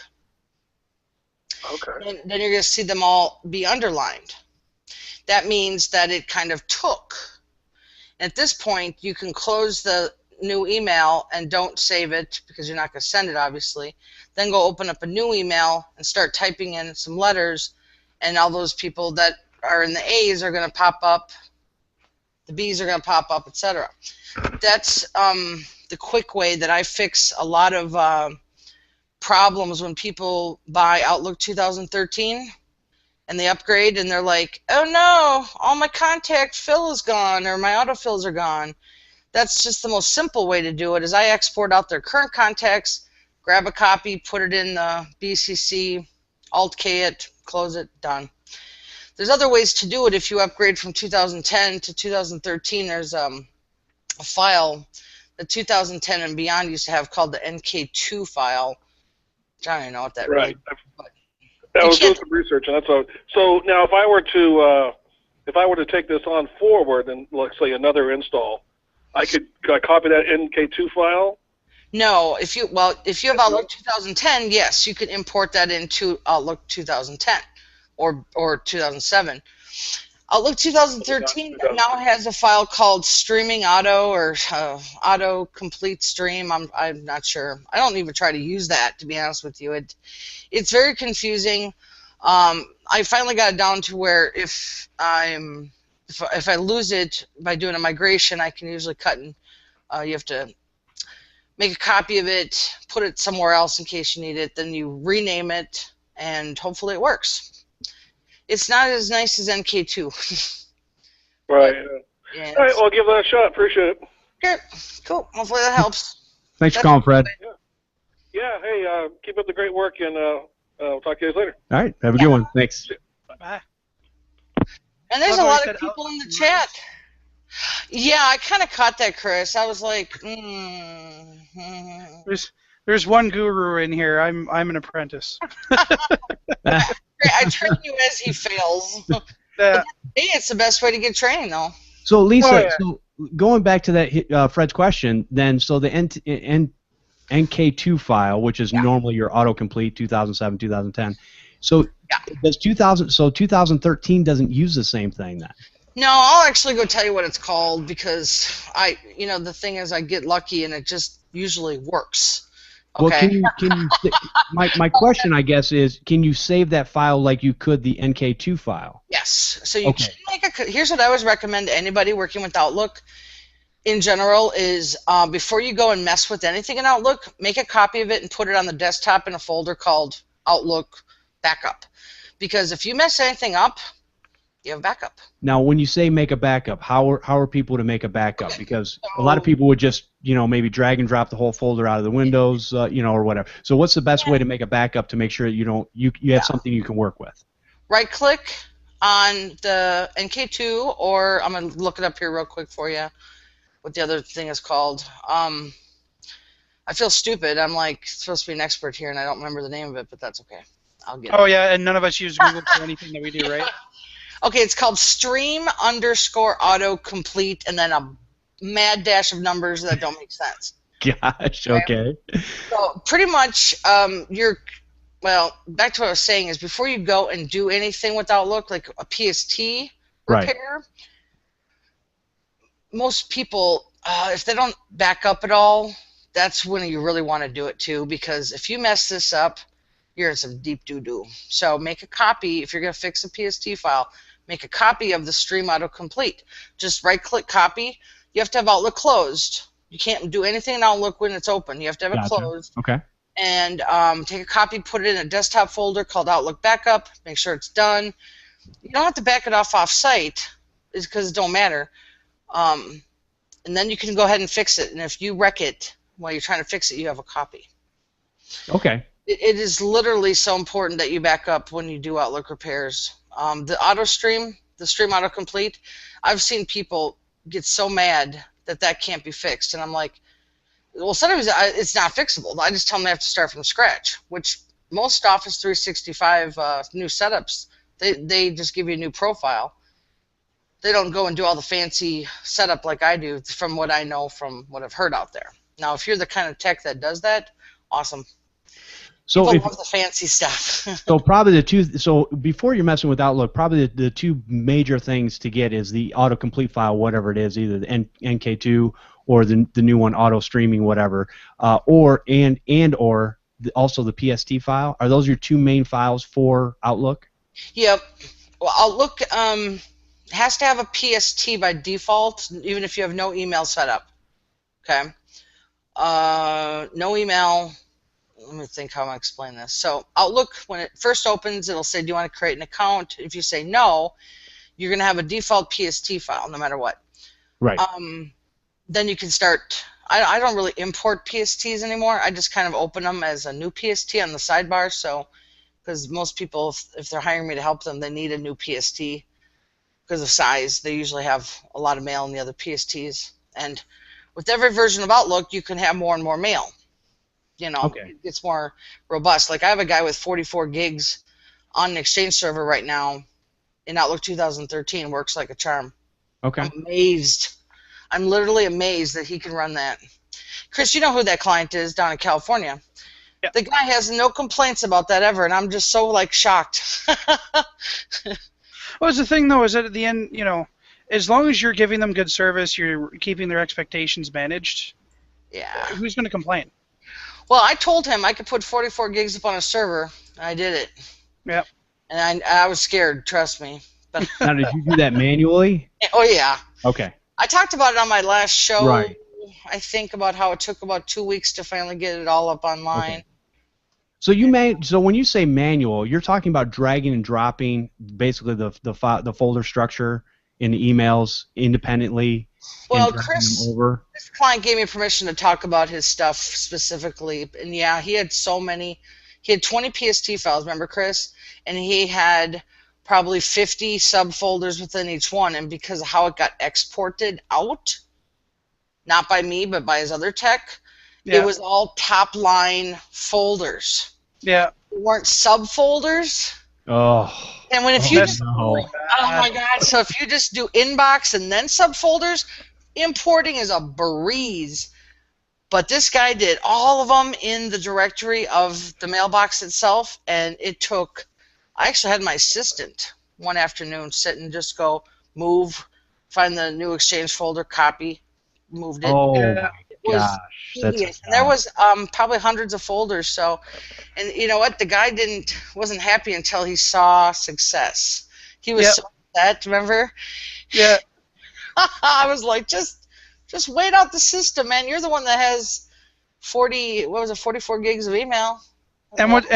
E: Okay.
C: And then you're going to see them all be underlined. That means that it kind of took. And at this point, you can close the new email and don't save it because you're not going to send it, obviously. Then go open up a new email and start typing in some letters, and all those people that are in the A's are going to pop up, the B's are going to pop up, etc. That's the quick way that I fix a lot of problems when people buy Outlook 2013 and they upgrade and they're like, oh no, all my contact fill is gone or my autofills are gone. That's just the most simple way to do it is I export out their current contacts, grab a copy, put it in the BCC, Alt-K it, close it, done. There's other ways to do it if you upgrade from 2010 to 2013. There's a file that 2010 and beyond used to have called the NK2 file. I don't even know what that
E: Right.
C: really.
E: I was doing some research, and that's all. So now, if I were to take this on forward, and let's say another install, could I copy that NK2 file?
C: No, if you have Outlook 2010, yes, you can import that into Outlook 2010 or 2007. Outlook 2013 now has a file called Streaming Auto or Auto Complete Stream. I'm not sure. I don't even try to use that, to be honest with you. It's very confusing. I finally got it down to where if I lose it by doing a migration, I can usually cut and you have to make a copy of it, put it somewhere else in case you need it, then you rename it, and hopefully it works. It's not as nice as NK2.
E: Right.
C: Yeah,
E: All right, well, I'll give that a shot. Appreciate it.
C: okay, cool. Hopefully that helps.
A: Thanks for calling, Fred.
E: Yeah, hey, keep up the great work, and we'll talk to you guys later.
A: All right, have a good one. Thanks.
B: Bye.
C: And there's a
B: Although I
C: lot
B: said
C: of people in the chat. Yeah, I kind of caught that, Chris. I was like,
B: There's one guru in here. I'm an apprentice.
C: I train you as he fails. Hey, it's the best way to get training, though.
A: So, Lisa,
B: Oh, yeah.
A: so going back to that Fred's question, then, so the NK2 file, which is normally your autocomplete 2007, 2010. So, does 2013 doesn't use the same thing then?
C: No, I'll actually go tell you what it's called because the thing is I get lucky and it just usually works. Okay.
A: Well, can you my question, I guess, is can you save that file like you could the NK2 file?
C: Yes. So you can here's what I always recommend to anybody working with Outlook in general is before you go and mess with anything in Outlook, make a copy of it and put it on the desktop in a folder called Outlook Backup. Because if you mess anything up, you have backup.
A: Now, when you say make a backup, how are people to make a backup? Because a lot of people would just, maybe drag and drop the whole folder out of the Windows, or whatever. So what's the best way to make a backup to make sure you have something you can work with?
C: Right-click on the NK2, or I'm going to look it up here real quick for you, what the other thing is called. I feel stupid. I'm supposed to be an expert here, and I don't remember the name of it, but that's okay. I'll get it.
B: Oh, yeah, and none of us use Google for anything that we do, right?
C: Okay, it's called Stream_Autocomplete, and then a mad dash of numbers that don't make sense.
A: Gosh, okay.
C: So pretty much, back to what I was saying is before you go and do anything with Outlook, like a PST repair, most people, if they don't back up at all, that's when you really want to do it too, because if you mess this up, you're in some deep doo-doo. So make a copy, if you're going to fix a PST file, make a copy of the Stream Autocomplete. Just right-click copy. You have to have Outlook closed. You can't do anything in Outlook when it's open. You have to have it closed.
A: Okay.
C: And take a copy, put it in a desktop folder called Outlook Backup. Make sure it's done. You don't have to back it off-site because it don't matter. And then you can go ahead and fix it. And if you wreck it while you're trying to fix it, you have a copy.
A: Okay.
C: It is literally so important that you back up when you do Outlook repairs. The auto stream the stream autocomplete, I've seen people get so mad that that can't be fixed, and I'm like, well, sometimes it's not fixable. I just tell them they have to start from scratch, which most Office 365 new setups, they just give you a new profile. They don't go and do all the fancy setup like I do, from what I know, from what I've heard out there. Now, if you're the kind of tech that does that, awesome.
A: So
C: People love the fancy stuff.
A: So probably the two. So before you're messing with Outlook, probably the two major things to get is the autocomplete file, whatever it is, either the NK2 or the new one, auto streaming, whatever, or also the PST file. Are those your two main files for Outlook?
C: Yep. Well, Outlook has to have a PST by default, even if you have no email set up. Okay. No email. Let me think how I'm going to explain this. So Outlook, when it first opens, it'll say, do you want to create an account? If you say no, you're going to have a default PST file no matter what.
A: Right.
C: Then you can start. I don't really import PSTs anymore. I just kind of open them as a new PST on the sidebar. So, because most people, if they're hiring me to help them, they need a new PST because of size. They usually have a lot of mail in the other PSTs. And with every version of Outlook, you can have more and more mail. You know,
A: okay.
C: It's more robust. Like I have a guy with 44 gigs on an Exchange server right now in Outlook 2013. Works like a charm.
A: Okay.
C: I'm amazed. I'm literally amazed that he can run that. Chris, you know who that client is down in California.
B: Yeah.
C: The guy has no complaints about that ever, and I'm just so like shocked.
B: Well, the thing though is that at the end, you know, as long as you're giving them good service, you're keeping their expectations managed.
C: Yeah.
B: Who's going to complain?
C: Well, I told him I could put 44 gigs up on a server. I did it.
B: Yep.
C: And I was scared, trust me. But
A: Now, did you do that manually?
C: oh, yeah.
A: Okay.
C: I talked about it on my last show.
A: Right.
C: I think about how it took about 2 weeks to finally get it all up online.
A: Okay. So so when you say manual, you're talking about dragging and dropping basically the folder structure in the emails independently.
C: Well,
A: and
C: Chris,
A: them over.
C: this client gave me permission to talk about his stuff specifically, and yeah, he had so many. He had 20 PST files, remember, Chris? And he had probably 50 subfolders within each one, and because of how it got exported out, not by me, but by his other tech,
B: Yeah.
C: it was all top-line folders.
B: Yeah.
C: It weren't subfolders.
A: Oh.
C: And when if you just
A: no.
C: oh my god, so if you just do inbox and then subfolders, importing is a breeze. But this guy did all of them in the directory of the mailbox itself, and it took, I actually had my assistant one afternoon sit and just go move, find the new Exchange folder, copy, moved it.
A: Oh
B: Yeah.
A: my gosh. That's
C: Tedious. And there was probably hundreds of folders. So, and you know what? The guy wasn't happy until he saw success. He was
B: Yep.
C: so upset. Remember?
B: Yeah.
C: I was like, just wait out the system, man. You're the one that has 44 gigs of email.
B: And what's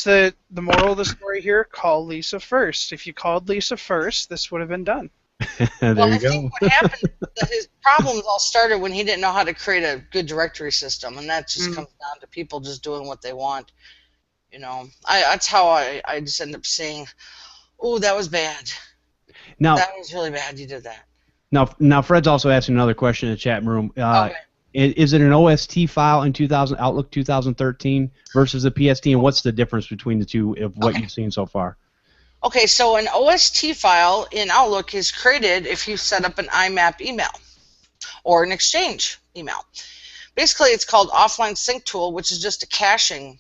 B: the moral of the story here? Call Lisa first. If you called Lisa first, this would have been done.
A: there
C: Well,
A: you
C: I
A: go.
C: think what happened is that his problems all started when he didn't know how to create a good directory system, and that just comes down to people just doing what they want. You know, that's how I just end up saying, "Oh, that was bad.
A: Now,
C: That was really bad. You did that."
A: now, Fred's also asking another question in the chat room.
C: Okay.
A: Is it an OST file in Outlook 2013 versus a PST, and what's the difference between the two of what you've seen so far?
C: Okay, so an OST file in Outlook is created if you set up an IMAP email or an Exchange email. Basically, it's called Offline Sync Tool, which is just a caching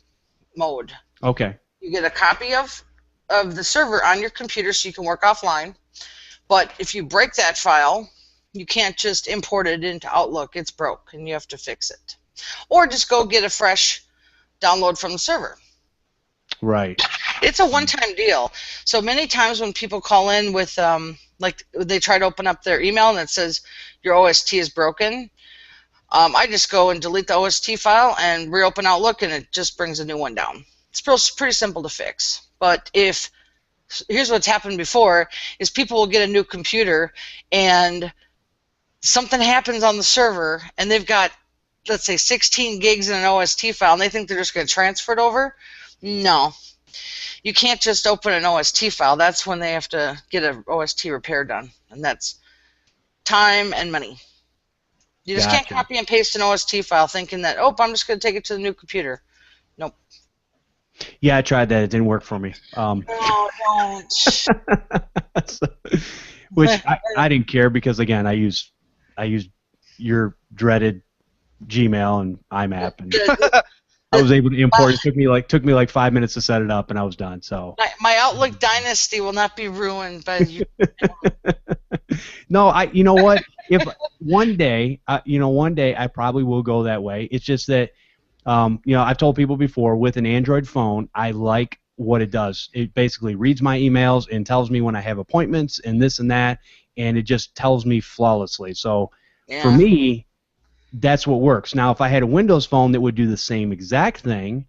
C: mode.
A: Okay.
C: You get a copy of the server on your computer so you can work offline. But if you break that file, you can't just import it into Outlook. It's broke, and you have to fix it. Or just go get a fresh download from the server.
A: Right.
C: It's a one-time deal. So many times when people call in with, like, they try to open up their email and it says your OST is broken, I just go and delete the OST file and reopen Outlook, and it just brings a new one down. It's pretty simple to fix. But here's what's happened before, is people will get a new computer and something happens on the server and they've got, let's say, 16 gigs in an OST file, and they think they're just going to transfer it over. No. you can't just open an OST file. That's when they have to get an OST repair done, and that's time and money. You just can't copy and paste an OST file thinking that, oh, I'm just going to take it to the new computer. Nope.
A: Yeah, I tried that. It didn't work for me.
C: No, don't.
A: Which I didn't care because, again, I used your dreaded Gmail and IMAP, and I was able to import. It took me like 5 minutes to set it up, and I was done. So
C: my Outlook dynasty will not be ruined by you.
A: No, you know what? If one day I probably will go that way. It's just that, I've told people before, with an Android phone, I like what it does. It basically reads my emails and tells me when I have appointments and this and that, and it just tells me flawlessly. So for me, that's what works. Now, if I had a Windows phone that would do the same exact thing,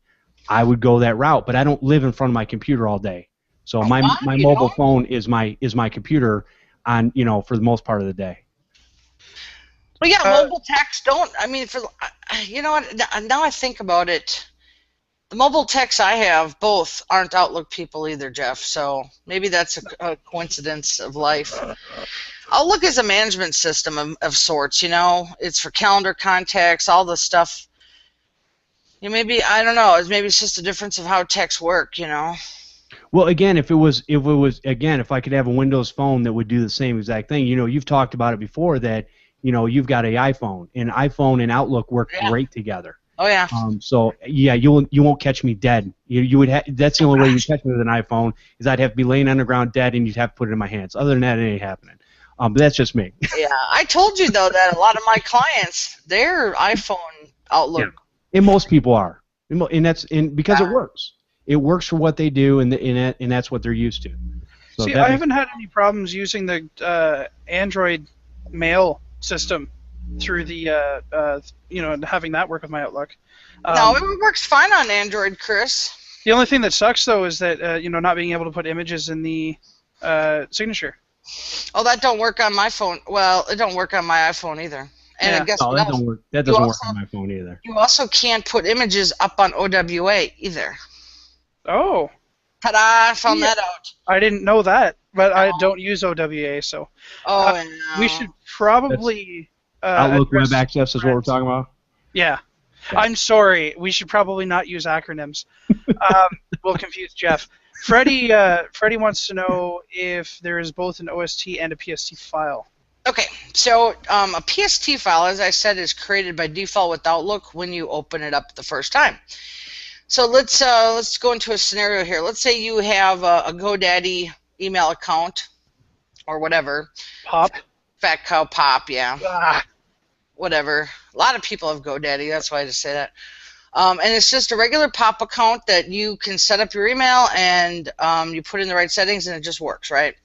A: I would go that route. But I don't live in front of my computer all day, so my mobile phone is my computer on for the most part of the day.
C: Well, yeah, mobile techs don't. I mean, you know what? Now I think about it, the mobile techs I have both aren't Outlook people either, Jeff. So maybe that's a coincidence of life. Outlook is a management system of sorts. It's for calendar contacts, all the stuff. Maybe I don't know. Maybe it's just a difference of how techs work.
A: Well, again, if I could have a Windows phone that would do the same exact thing, you've talked about it before that, you've got an iPhone, and iPhone and Outlook work great together.
C: Oh yeah.
A: So yeah, you won't catch me dead. You would that's the only way you catch me with an iPhone is I'd have to be laying on the ground dead, and you'd have to put it in my hands. Other than that, it ain't happening. But that's just me.
C: Yeah, I told you though that a lot of my clients, they're iPhone Outlook.
A: Yeah. And most people are, and that's because it works. It works for what they do, and that's what they're used to. So
B: see, I haven't had any problems using the Android mail system through the having that work with my Outlook.
C: No, it works fine on Android, Chris.
B: The only thing that sucks though is that not being able to put images in the signature.
C: Oh, that don't work on my phone. Well, it don't work on my iPhone either. And I guess
A: that doesn't work. That doesn't work on my phone either.
C: You also can't put images up on OWA either.
B: Oh.
C: Ta-da! I found that out.
B: I didn't know that, but I don't use OWA, so. We should probably.
A: Outlook Web Access is what we're talking about?
B: Yeah. Okay. I'm sorry. We should probably not use acronyms. We'll confuse Jeff. Freddie wants to know if there is both an OST and a PST file.
C: Okay, so a PST file, as I said, is created by default with Outlook when you open it up the first time. So let's go into a scenario here. Let's say you have a GoDaddy email account or whatever.
B: Pop.
C: Fat Cow Pop, yeah. Whatever. A lot of people have GoDaddy. That's why I just say that. And it's just a regular pop account that you can set up your email and you put in the right settings and it just works, right?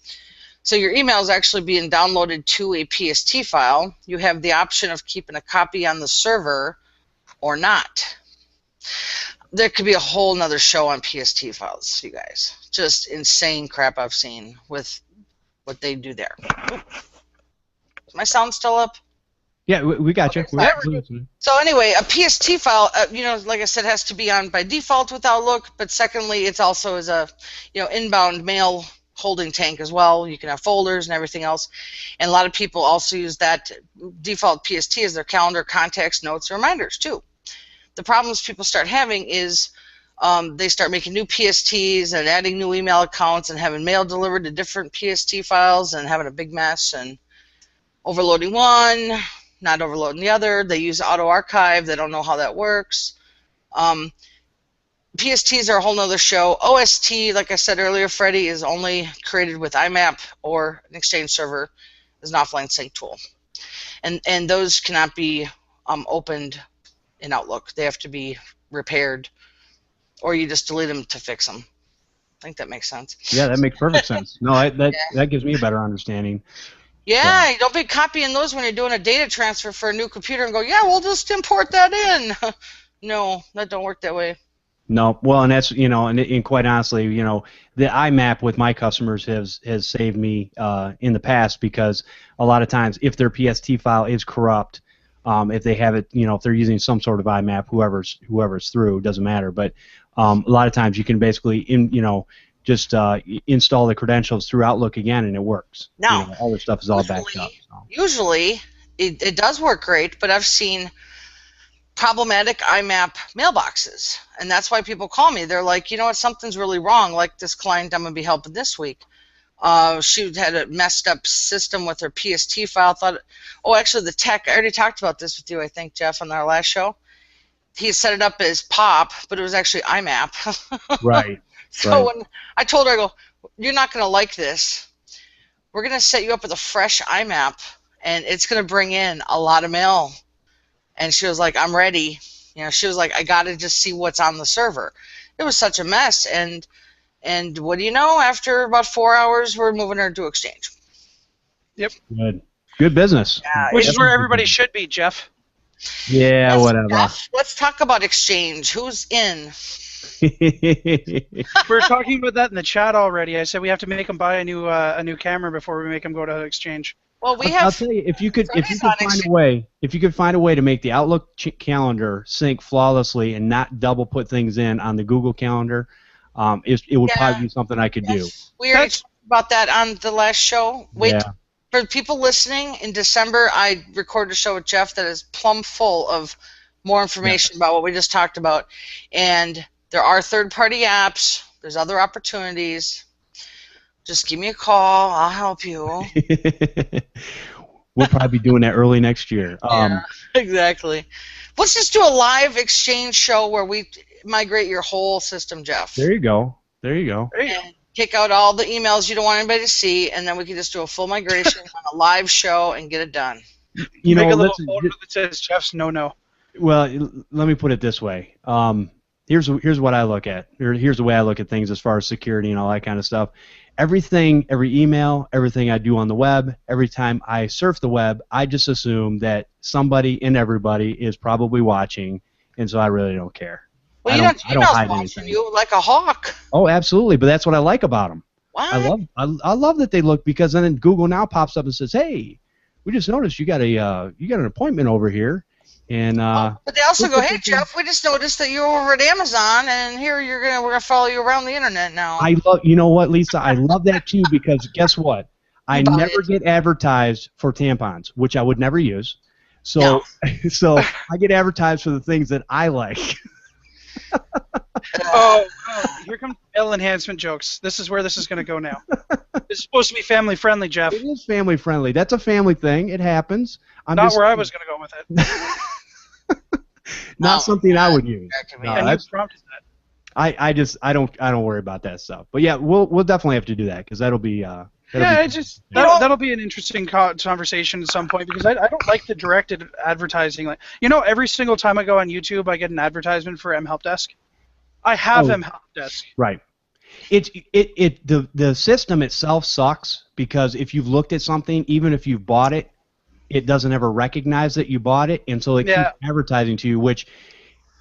C: So your email is actually being downloaded to a PST file. You have the option of keeping a copy on the server or not. There could be a whole nother show on PST files, you guys. Just insane crap I've seen with what they do there. Is my sound still up?
A: Yeah, we got you.
C: So anyway, a PST file, like I said, has to be on by default with Outlook. But secondly, it's also as a, inbound mail holding tank as well. You can have folders and everything else. And a lot of people also use that default PST as their calendar, contacts, notes, and reminders too. The problems people start having is they start making new PSTs and adding new email accounts and having mail delivered to different PST files and having a big mess and overloading one, not overloading the other. They use auto archive. They don't know how that works. PSTs are a whole nother show. OST, like I said earlier, Freddie, is only created with IMAP or an Exchange server as an offline sync tool. And those cannot be opened in Outlook. They have to be repaired, or you just delete them to fix them. I think that makes sense.
A: Yeah, that makes perfect sense. No, that gives me a better understanding.
C: Yeah, you don't be copying those when you're doing a data transfer for a new computer and go, yeah, we'll just import that in. No, that don't work that way.
A: No, well, and that's, and quite honestly, the IMAP with my customers has saved me in the past, because a lot of times if their PST file is corrupt, if they have it, if they're using some sort of IMAP, whoever's through, doesn't matter, but A lot of times you can basically just install the credentials through Outlook again, and it works.
C: Now,
A: all this stuff is all backed up. So.
C: Usually, it does work great, but I've seen problematic IMAP mailboxes, and that's why people call me. They're like, you know what, something's really wrong. Like this client I'm going to be helping this week. She had a messed up system with her PST file. Actually, the tech, I already talked about this with you, I think, Jeff, on our last show. He set it up as POP, but it was actually IMAP.
A: Right.
C: So when I told her, I go, you're not going to like this. We're going to set you up with a fresh IMAP, and it's going to bring in a lot of mail. And she was like, I'm ready. She was like, I got to just see what's on the server. It was such a mess. And what do you know? After about 4 hours, we're moving her to Exchange.
B: Yep.
A: Good business.
C: Yeah,
B: which is where everybody should be, Jeff.
A: Yeah, whatever.
C: Jeff, let's talk about Exchange. Who's in?
B: We're talking about that in the chat already. I said we have to make them buy a new camera before we make them go to Exchange.
C: Well,
A: I'll tell you, if you could find a way to make the Outlook calendar sync flawlessly and not double put things in on the Google Calendar, it would probably be something I could do.
C: We already talked about that on the last show. For people listening, in December I recorded a show with Jeff that is plumb full of more information about what we just talked about. And there are third-party apps. There's other opportunities. Just give me a call. I'll help you.
A: We'll probably be doing that early next year.
C: Exactly. Let's just do a live Exchange show where we migrate your whole system, Jeff.
A: There you go.
C: And kick out all the emails you don't want anybody to see, and then we can just do a full migration on a live show and get it done.
B: Make a little folder that says Jeff's no.
A: Well, let me put it this way. Here's what I look at. Here's the way I look at things as far as security and all that kind of stuff. Every email, everything I do on the web, every time I surf the web, I just assume that somebody and everybody is probably watching, and so I really don't care.
C: Well, I don't hide anything. You like a hawk.
A: Oh, absolutely, but that's what I like about them.
C: What?
A: I love that they look, because then Google now pops up and says, "Hey, we just noticed you got an appointment over here." And
C: but they also go, "Hey Jeff, we just noticed that you're over at Amazon, and here we're gonna follow you around the internet now."
A: You know what, Lisa? I love that too, because guess what? I never get advertised for tampons, which I would never use. So I get advertised for the things that I like.
B: Oh, here comes mail enhancement jokes. This is where this is going to go now. This is supposed to be family friendly, Jeff.
A: It is family friendly. That's a family thing. It happens.
B: Not where I was going to go with it.
A: Not something I would use.
B: No, and you prompted that.
A: I don't worry about that stuff. But yeah, we'll definitely have to do that, because that'll be
B: that'll be an interesting conversation at some point, because I don't like the directed advertising. Like, every single time I go on YouTube, I get an advertisement for M Help Desk. I have M Help Desk.
A: Right. The system itself sucks, because if you've looked at something, even if you've bought it, it doesn't ever recognize that you bought it, and so it keeps advertising to you, which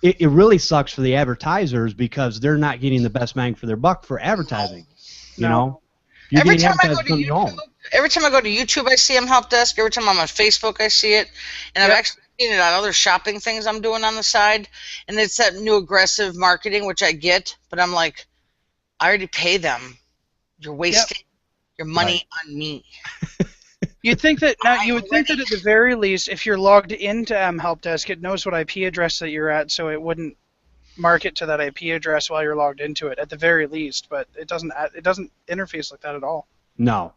A: it really sucks for the advertisers, because they're not getting the best bang for their buck for advertising. You know?
C: Every time I go to YouTube, I see M Help Desk. Every time I'm on Facebook, I see it, and I've actually seen it on other shopping things I'm doing on the side. And it's that new aggressive marketing, which I get, but I'm like, I already pay them. You're wasting your money on me.
B: You'd think that at the very least, if you're logged into M Help Desk, it knows what IP address that you're at, so it wouldn't mark it to that IP address while you're logged into it, at the very least. But it doesn't interface like that at all.
A: No,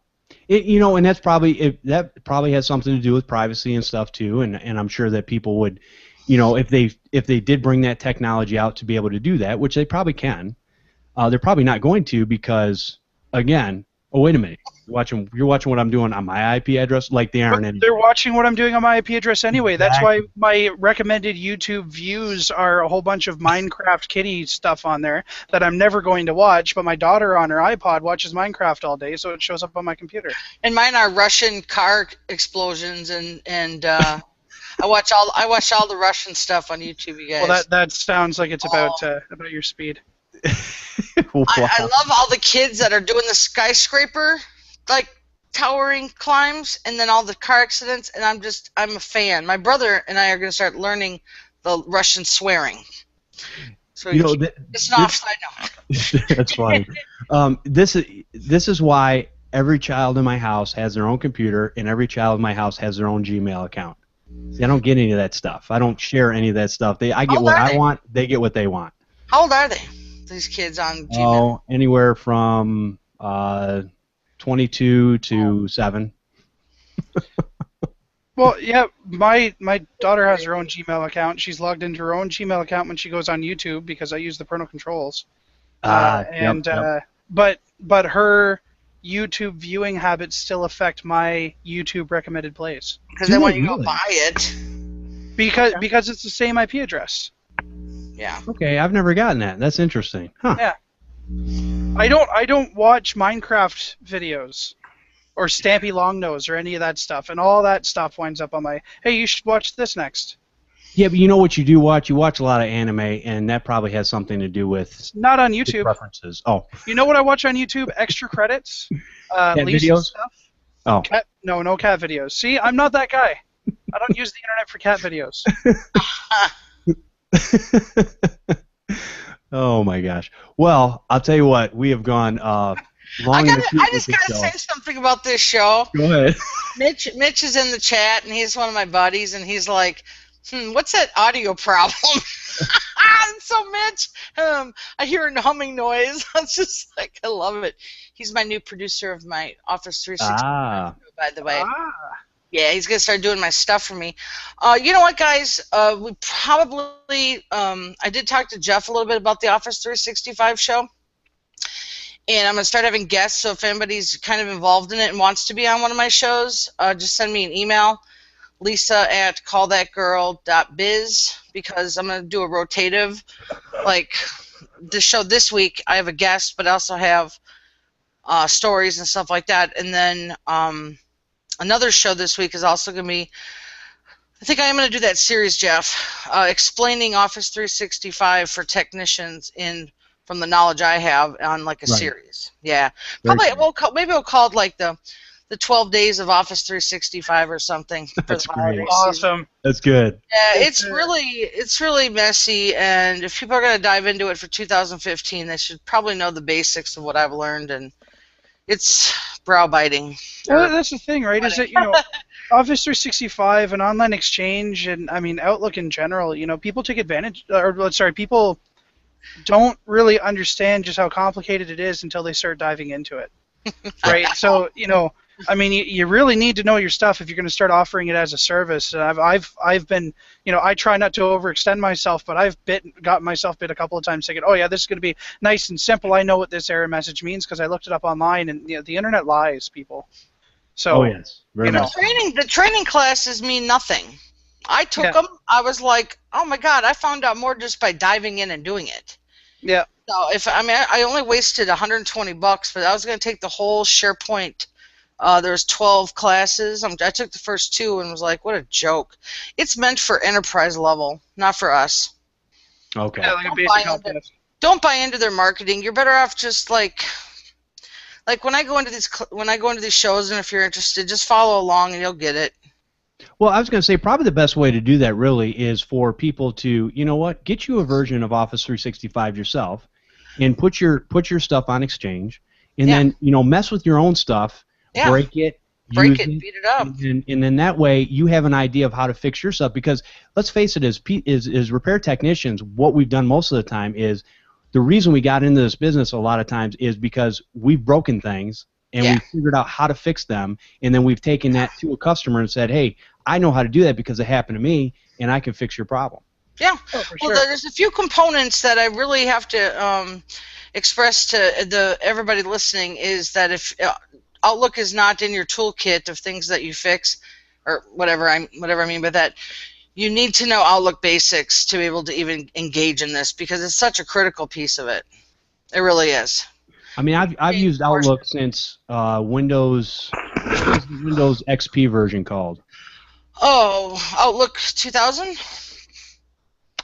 A: and that's probably has something to do with privacy and stuff too. And I'm sure that people would, if they did bring that technology out to be able to do that, which they probably can, they're probably not going to, because again. Oh, wait a minute. You're watching what I'm doing on my IP address? Like they aren't.
B: They're watching what I'm doing on my IP address anyway. Exactly. That's why my recommended YouTube views are a whole bunch of Minecraft kitty stuff on there that I'm never going to watch, but my daughter on her iPod watches Minecraft all day, so it shows up on my computer.
C: And mine are Russian car explosions, and I watch all the Russian stuff on YouTube, you guys.
B: Well, that sounds like it's about your speed.
A: Wow.
C: I love all the kids that are doing the skyscraper, like towering climbs, and then all the car accidents, and I'm a fan. My brother and I are going to start learning the Russian swearing. So
A: You know,
C: it's an offside note.
A: that's funny. This is why every child in my house has their own computer, and every child in my house has their own Gmail account. See, I don't get any of that stuff. I don't share any of that stuff. I get what I want. They get what they want.
C: How old are they? These kids on Gmail?
A: Oh, anywhere from 22 to 7.
B: Well, yeah, my daughter has her own Gmail account. She's logged into her own Gmail account when she goes on YouTube because I use the parental controls.
A: Yep.
B: But her YouTube viewing habits still affect my YouTube recommended plays.
C: Because they want you to go buy it.
B: Because it's the same IP address.
C: Yeah.
A: Okay, I've never gotten that. That's interesting. Huh.
B: Yeah. I don't watch Minecraft videos or Stampy Longnose or any of that stuff, and all that stuff winds up on my, hey, you should watch this next.
A: Yeah, but you know what you do watch? You watch a lot of anime, and that probably has something to do with
B: not on YouTube
A: preferences. Oh.
B: You know what I watch on YouTube? Extra credits.
A: Cat videos?
B: Stuff.
A: Oh.
B: No cat videos. See, I'm not that guy. I don't use the internet for cat videos.
A: Oh my gosh. Well, I'll tell you what. We have gone long.
C: I just gotta say something about this show.
A: Go ahead.
C: Mitch is in the chat, and he's one of my buddies, and he's like, what's that audio problem? And so Mitch, I hear a humming noise. It's just like, I love it. He's my new producer of my Office 365, by the way. Yeah, he's going to start doing my stuff for me. You know what, guys? We probably, I did talk to Jeff a little bit about the Office 365 show. And I'm going to start having guests, so if anybody's kind of involved in it and wants to be on one of my shows, just send me an email, Lisa@CallThatGirl.biz, because I'm going to do a rotative. Like, the show this week, I have a guest, but I also have stories and stuff like that. And then another show this week is also going to be, I think I am going to do that series, Jeff, explaining Office 365 for technicians from the knowledge I have on like a series. Yeah. Probably maybe we'll call it like the 12 days of Office 365 or something.
A: That's great.
B: Awesome.
A: That's good.
C: Yeah, it's really messy, and if people are going to dive into it for 2015, they should probably know the basics of what I've learned, and it's brow biting.
B: Well, that's the thing, right? Is that, Office 365 and online exchange, and I mean Outlook in general, people take advantage, people don't really understand just how complicated it is until they start diving into it, right? So, I mean, you really need to know your stuff if you're going to start offering it as a service. And I've been, I try not to overextend myself, but I've got myself bit a couple of times thinking, oh yeah, this is going to be nice and simple. I know what this error message means because I looked it up online, and the internet lies, people. So,
A: yes, very much.
C: The training classes mean nothing. I took them. I was like, oh my God, I found out more just by diving in and doing it.
B: Yeah.
C: So I only wasted $120, but I was going to take the whole SharePoint. There's 12 classes. I took the first 2 and was like, what a joke. It's meant for enterprise level, not for us.
A: Okay.
B: Yeah, like a basic help desk.
C: Don't buy into their marketing. You're better off just like when I go into these shows, and if you're interested, just follow along and you'll get it.
A: Well, I was going to say probably the best way to do that really is for people to, get you a version of Office 365 yourself, and put your stuff on Exchange, and then mess with your own stuff, break it, beat
C: it up,
A: and then that way you have an idea of how to fix your stuff. Because let's face it, as repair technicians, what we've done most of the time is the reason we got into this business a lot of times is because we've broken things. And we figured out how to fix them, and then we've taken that to a customer and said, hey, I know how to do that because it happened to me, and I can fix your problem.
C: Yeah.
B: For
C: well,
B: sure.
C: There's a few components that I really have to express to everybody listening, is that if Outlook is not in your toolkit of things that you fix, or whatever I mean by that, you need to know Outlook basics to be able to even engage in this, because it's such a critical piece of it. It really is.
A: I mean, I've used Outlook since Windows XP version called.
C: Oh, Outlook 2000?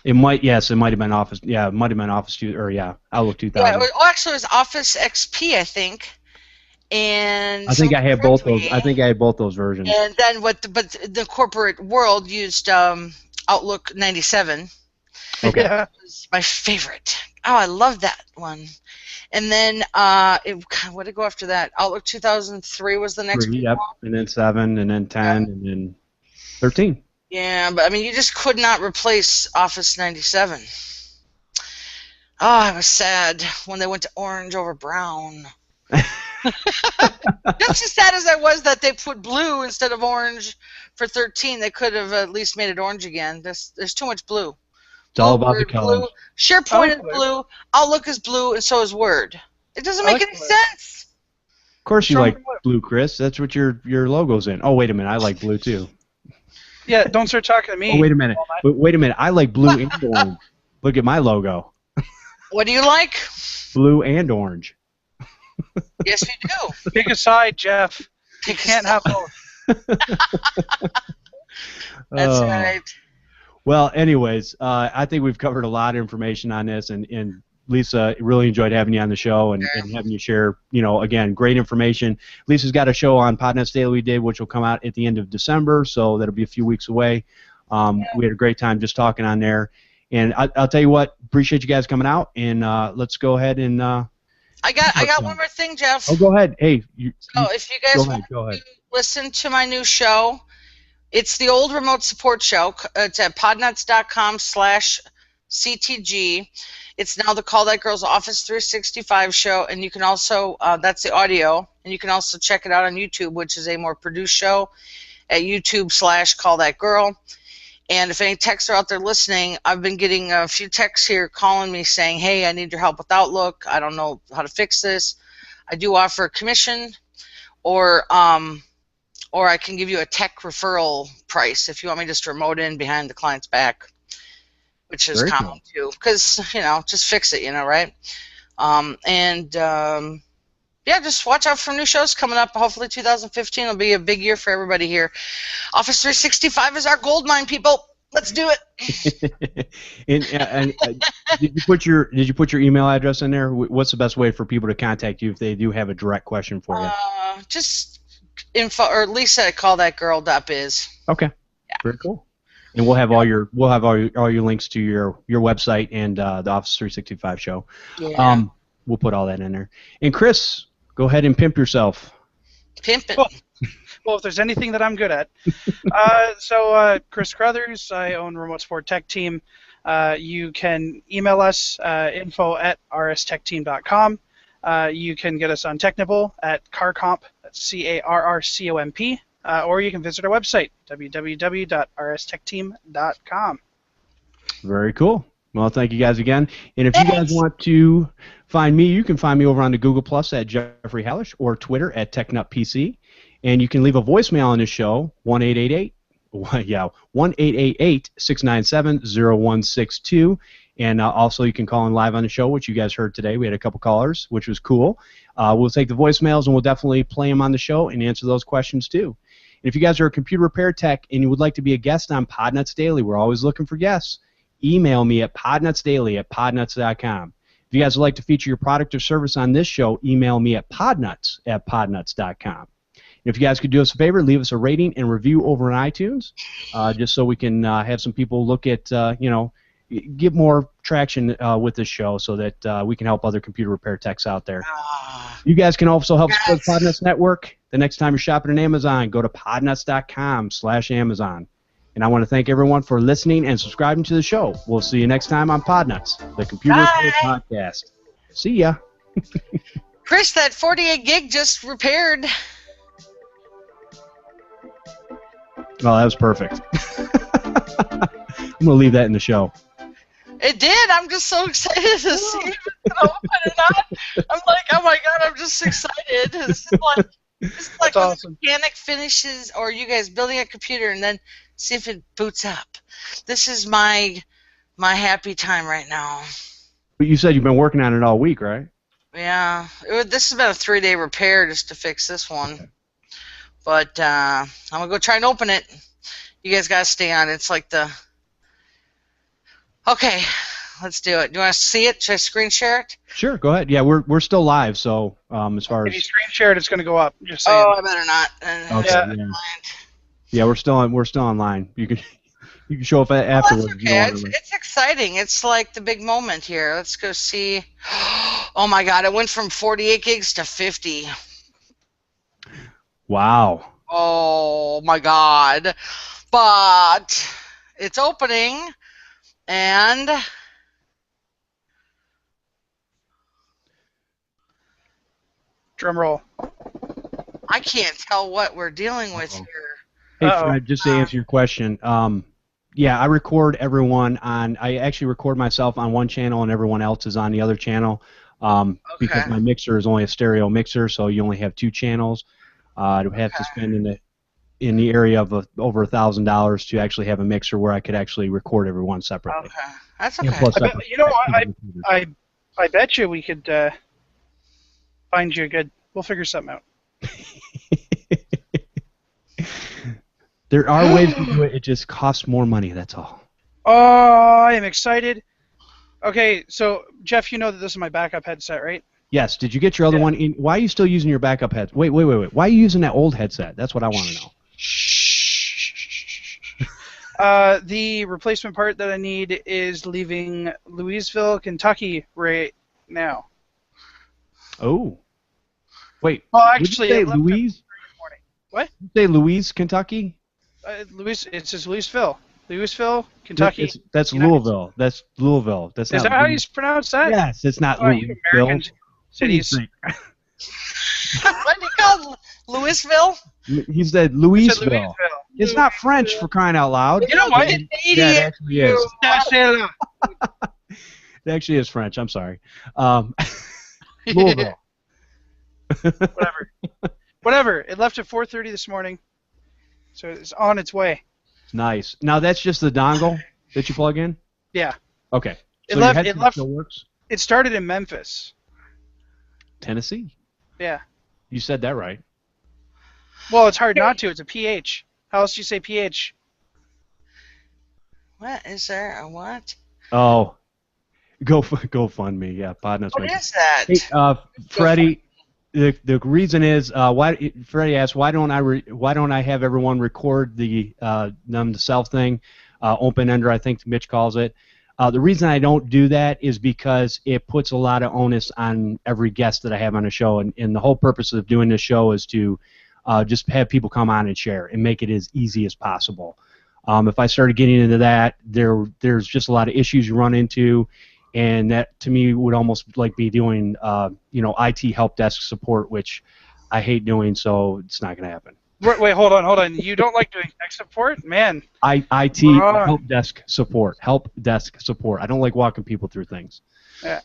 A: It might have been Office. Yeah, it might have been Office 2 or Outlook 2000.
C: Yeah, actually, it was Office XP, I think. And
A: I think I had both those. I think I had both those versions.
C: And then but the corporate world used Outlook 97.
A: Okay.
B: Yeah.
C: It was my favorite. Oh, I love that one. And then what did it go after that? Outlook 2003 was the next
A: 3,
C: big
A: yep.
C: one.
A: And then 7, and then 10, and then 13.
C: Yeah, but I mean, you just could not replace Office 97. Oh, I was sad when they went to orange over brown. Just as sad as I was that they put blue instead of orange for 13, they could have at least made it orange again. There's too much blue.
A: It's all about the
C: Word,
A: colors.
C: blue. SharePoint is
B: Color.
C: blue. Outlook is blue, and so is Word. It doesn't make any
B: color.
C: sense.
A: Of course you
B: What's wrong
A: like
B: with
A: blue, Chris. That's what your logo's in. Oh, wait a minute. I like blue, too.
B: Yeah, don't start talking to me.
A: Oh, wait a minute. Wait a minute. I like blue and orange. Look at my logo.
C: What do you like?
A: Blue and orange.
C: Yes, you do.
B: Pick a side, Jeff. You
C: Pick a
B: can't have both.
C: That's
A: Oh.
C: right.
A: Well, anyways, I think we've covered a lot of information on this, and Lisa, really enjoyed having you on the show and having you share, again, great information. Lisa's got a show on Podnutz Daily we did, which will come out at the end of December, so that'll be a few weeks away. We had a great time just talking on there. And I'll tell you what, appreciate you guys coming out, and let's go ahead and...
C: I got one more thing, Jeff.
A: Oh, go ahead. Hey,
C: So if you guys want
A: go ahead.
C: to listen to my new show, it's the old remote support show. It's at podnutz.com/CTG. It's now the Call That Girl's Office 365 show, and you can also, that's the audio, and you can also check it out on YouTube, which is a more produced show at YouTube/CallThatGirl. And if any techs are out there listening, I've been getting a few techs here calling me saying, hey, I need your help with Outlook. I don't know how to fix this. I do offer a commission, or I can give you a tech referral price if you want me just to remote in behind the client's back, which is
A: Very
C: common too, because, just fix it, right? Yeah, just watch out for new shows coming up. Hopefully 2015 will be a big year for everybody here. Office 365 is our gold mine, people. Let's do it.
A: and did you put your email address in there? What's the best way for people to contact you if they do have a direct question for you?
C: Just info or Lisa at CallThatGirl.biz.
A: Okay.
C: Yeah.
A: Very cool. And we'll have all your links to your website and the Office 365 show.
C: Yeah.
A: We'll put all that in there. And Chris, go ahead and pimp yourself.
C: Pimp it.
B: Well, if there's anything that I'm good at. Chris Carruthers, I own Remote Support Tech Team. You can email us, info@rstechteam.com. You can get us on Technibble at carcomp, that's CARRCOMP, or you can visit our website, www.rstechteam.com.
A: Very cool. Well, thank you guys again. And if you guys want to find me, you can find me over on the Google Plus at Jeffery Halash or Twitter at TechNutPC. And you can leave a voicemail on this show, 1-888-697-0162. And also you can call in live on the show, which you guys heard today. We had a couple callers, which was cool. We'll take the voicemails and we'll definitely play them on the show and answer those questions too. And if you guys are a computer repair tech and you would like to be a guest on Podnutz Daily, we're always looking for guests. Email me at podnutzdaily@podnutz.com. If you guys would like to feature your product or service on this show, email me at podnutz@podnutz.com. If you guys could do us a favor, leave us a rating and review over on iTunes, just so we can have some people look at, get more traction with this show so that we can help other computer repair techs out there. You guys can also help support Podnutz Network. The next time you're shopping on Amazon, go to podnutz.com/Amazon. And I want to thank everyone for listening and subscribing to the show. We'll see you next time on Podnutz, the Computer Repair Podcast. See ya.
C: Chris, that 48 gig just repaired.
A: Well, that was perfect. I'm going to leave that in the show.
C: It did. I'm just so excited to see if it's going to open or not. I'm like, oh my God, I'm just excited. It's like when
B: awesome.
C: the mechanic finishes, or you guys building a computer and then see if it boots up. This is my happy time right now.
A: But you said you've been working on it all week, right?
C: Yeah. This has been a 3-day repair just to fix this one. But I'm going to go try and open it. You guys got to stay on. It's like the... Okay, let's do it. Do you want to see it? Should I screen share it?
A: Sure, go ahead. Yeah, we're still live, so as far
B: If
A: as...
B: you screen share it, it's going to go up. Just saying.
C: Oh, I better not.
A: Okay, yeah, we're still online. You can You can show up
C: Well,
A: afterwards.
C: that's
A: If you don't
C: okay.
A: want to.
C: It's exciting. It's like the big moment here. Let's go see. Oh my God! It went from 48 gigs to 50.
A: Wow.
C: Oh my God! But it's opening, and
B: Drum roll.
C: I can't tell what we're dealing with
A: Uh-oh.
C: here.
A: Hey,
B: Uh-oh.
A: Fred, just to answer your question, yeah, I record everyone on. I actually record myself on one channel, and everyone else is on the other channel. Because
C: Okay.
A: my mixer is only a stereo mixer, so you only have two channels. I'd have to spend in the area of over $1,000 to actually have a mixer where I could actually record everyone separately.
C: Okay, that's
A: And
C: okay.
A: plus
B: I bet,
A: separate-
B: you know, I bet you we could find you a good. We'll figure something out.
A: There are ways to do it. It just costs more money. That's all.
B: Oh, I am excited. Okay, so Jeff, you know that this is my backup headset, right?
A: Yes. Did you get your other one? Why are you still using your backup headset? Wait. Why are you using that old headset? That's what I want to know.
B: The replacement part that I need is leaving Louisville, Kentucky right now.
A: Oh. Wait.
B: Well,
A: Did
B: actually,
A: you say
B: it left
A: Louise?
B: this morning. What?
A: Did you say Louise, Kentucky?
B: It says Louisville. Louisville, Kentucky.
A: That's
B: United
A: Louisville. That's Louisville. That's
B: Is
A: not
B: that how you
A: Louis-
B: pronounce that?
A: Yes, it's not
B: Oh, you
A: Louisville.
B: American
A: What do you
B: cities.
A: think?
C: What do you call Louisville?
A: He said
B: I said
A: Louisville.
B: Louisville.
A: It's not French for crying out loud.
B: You know what?
C: Canadian.
A: Yeah, it actually is.
B: It
A: It actually is French. I'm sorry. Louisville.
B: Whatever. It left at 4:30 this morning, so it's on its way.
A: Nice. Now that's just the dongle that you plug in?
B: Yeah.
A: Okay.
B: It
A: So your
B: left-
A: headset still works?
B: It started in Memphis.
A: Tennessee.
B: Yeah.
A: You said that right.
B: Well, it's hard not to. It's a PH. How else do you say PH?
C: What is there? A what?
A: Oh. Go fund me. Yeah, Podnutz.
C: What is that?
A: Hey, Freddie, the reason is why Freddie asked why don't I have everyone record the self thing, open ender I think Mitch calls it. The reason I don't do that is because it puts a lot of onus on every guest that I have on the show, and the whole purpose of doing this show is to just have people come on and share and make it as easy as possible. If I started getting into that, there's just a lot of issues you run into. And that, to me, would almost like be doing, IT help desk support, which I hate doing, so it's not going to happen.
B: Wait, hold on. You don't like doing tech support? Man.
A: IT
B: Right.
A: help desk support. I don't like walking people through things.
B: Yeah.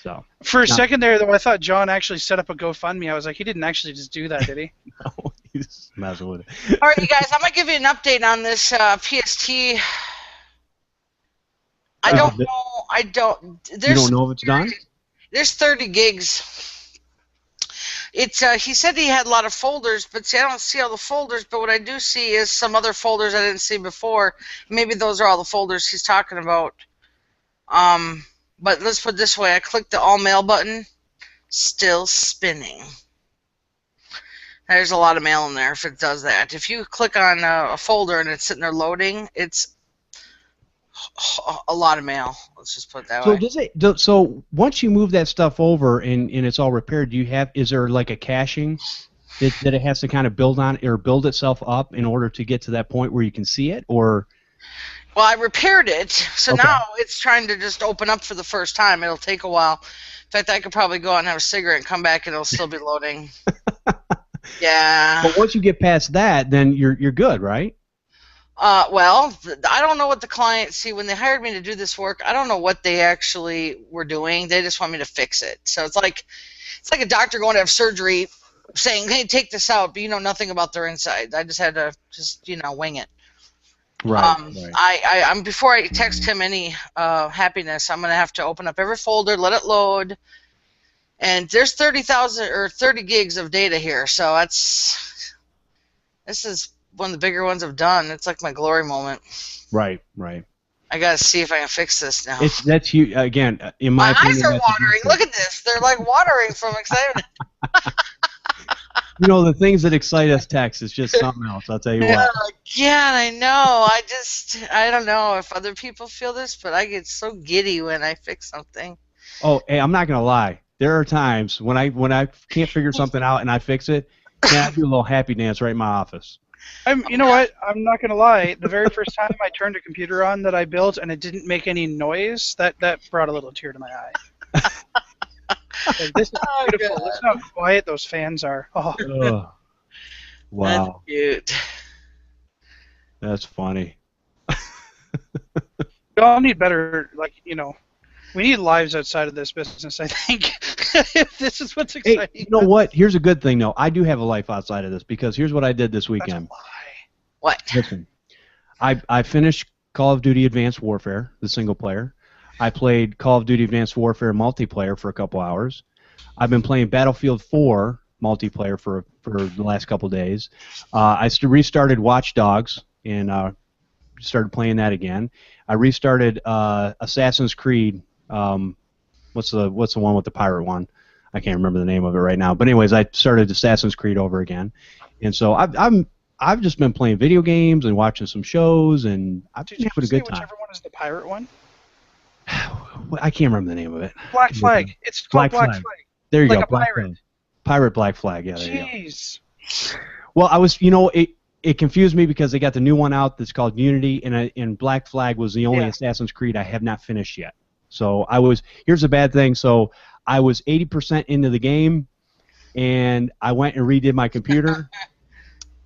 A: So.
B: For a second there, though, I thought John actually set up a GoFundMe. I was like, he didn't actually just do that, did he?
A: No, he's just messing with it.
C: All right, you guys, I'm going to give you an update on this PST. I don't know.
A: You don't know if it's done?
C: There's 30 gigs. It's he said he had a lot of folders, but see, I don't see all the folders. But what I do see is some other folders I didn't see before. Maybe those are all the folders he's talking about. But let's put it this way: I clicked the all mail button, still spinning. There's a lot of mail in there if it does that. If you click on a folder and it's sitting there loading, it's a lot of mail. Let's just put it that way.
A: So once you move that stuff over and it's all repaired, is there like a caching that it has to kind of build on or build itself up in order to get to that point where you can see it, or?
C: Well, I repaired it, so
A: Okay.
C: now it's trying to just open up for the first time. It'll take a while. In fact, I could probably go out and have a cigarette and come back and it'll still be loading. Yeah.
A: But once you get past that, then you're good, right?
C: Well, I don't know what the client, see, when they hired me to do this work, I don't know what they actually were doing. They just want me to fix it. So it's like a doctor going to have surgery saying, hey, take this out, but you know nothing about their inside. I just had to wing it.
A: Right.
C: I'm before I text him any happiness, I'm going to have to open up every folder, let it load. And there's 30,000 or 30 gigs of data here. So this is one of the bigger ones I've done. It's like my glory moment.
A: Right.
C: I gotta see if I can fix this now.
A: That's huge. Again, in my opinion,
C: eyes are
A: that's a
C: watering.
A: huge
C: Look at this. They're like watering from excitement.
A: You know, the things that excite us techs is just something else. I'll tell you what.
C: Yeah, I know. I don't know if other people feel this, but I get so giddy when I fix something.
A: Oh, hey, I'm not gonna lie. There are times when I can't figure something out and I fix it, and I do a little happy dance right in my office.
B: You know what? I'm not gonna lie. The very first time I turned a computer on that I built and it didn't make any noise, that brought a little tear to my eye. Like, this is beautiful. Listen how quiet those fans are. Oh.
A: Ugh. Wow,
C: That's cute.
A: that's funny.
B: We all need better, like, we need lives outside of this business, I think. If this is what's exciting.
A: Hey, you know what? Here's a good thing, though. I do have a life outside of this because here's what I did this weekend.
B: That's a lie.
C: What?
A: Listen, I finished Call of Duty Advanced Warfare, the single player. I played Call of Duty Advanced Warfare multiplayer for a couple hours. I've been playing Battlefield 4 multiplayer for the last couple days. I restarted Watch Dogs and started playing that again. I restarted Assassin's Creed. What's the one with the pirate one? I can't remember the name of it right now. But anyways, I started Assassin's Creed over again, and so I've just been playing video games and watching some shows, and I've been having a good time.
B: Whichever one is the pirate one?
A: I can't remember the name of it.
B: Black Flag. It's called Black Flag.
A: There you
B: like
A: go.
B: A
A: Black
B: pirate.
A: Flag. Pirate Black Flag. Yeah, there
B: Jeez.
A: you go. Well, it confused me because they got the new one out that's called Unity, and Black Flag was the only Assassin's Creed I have not finished yet. So here's the bad thing. So I was 80% into the game, and I went and redid my computer,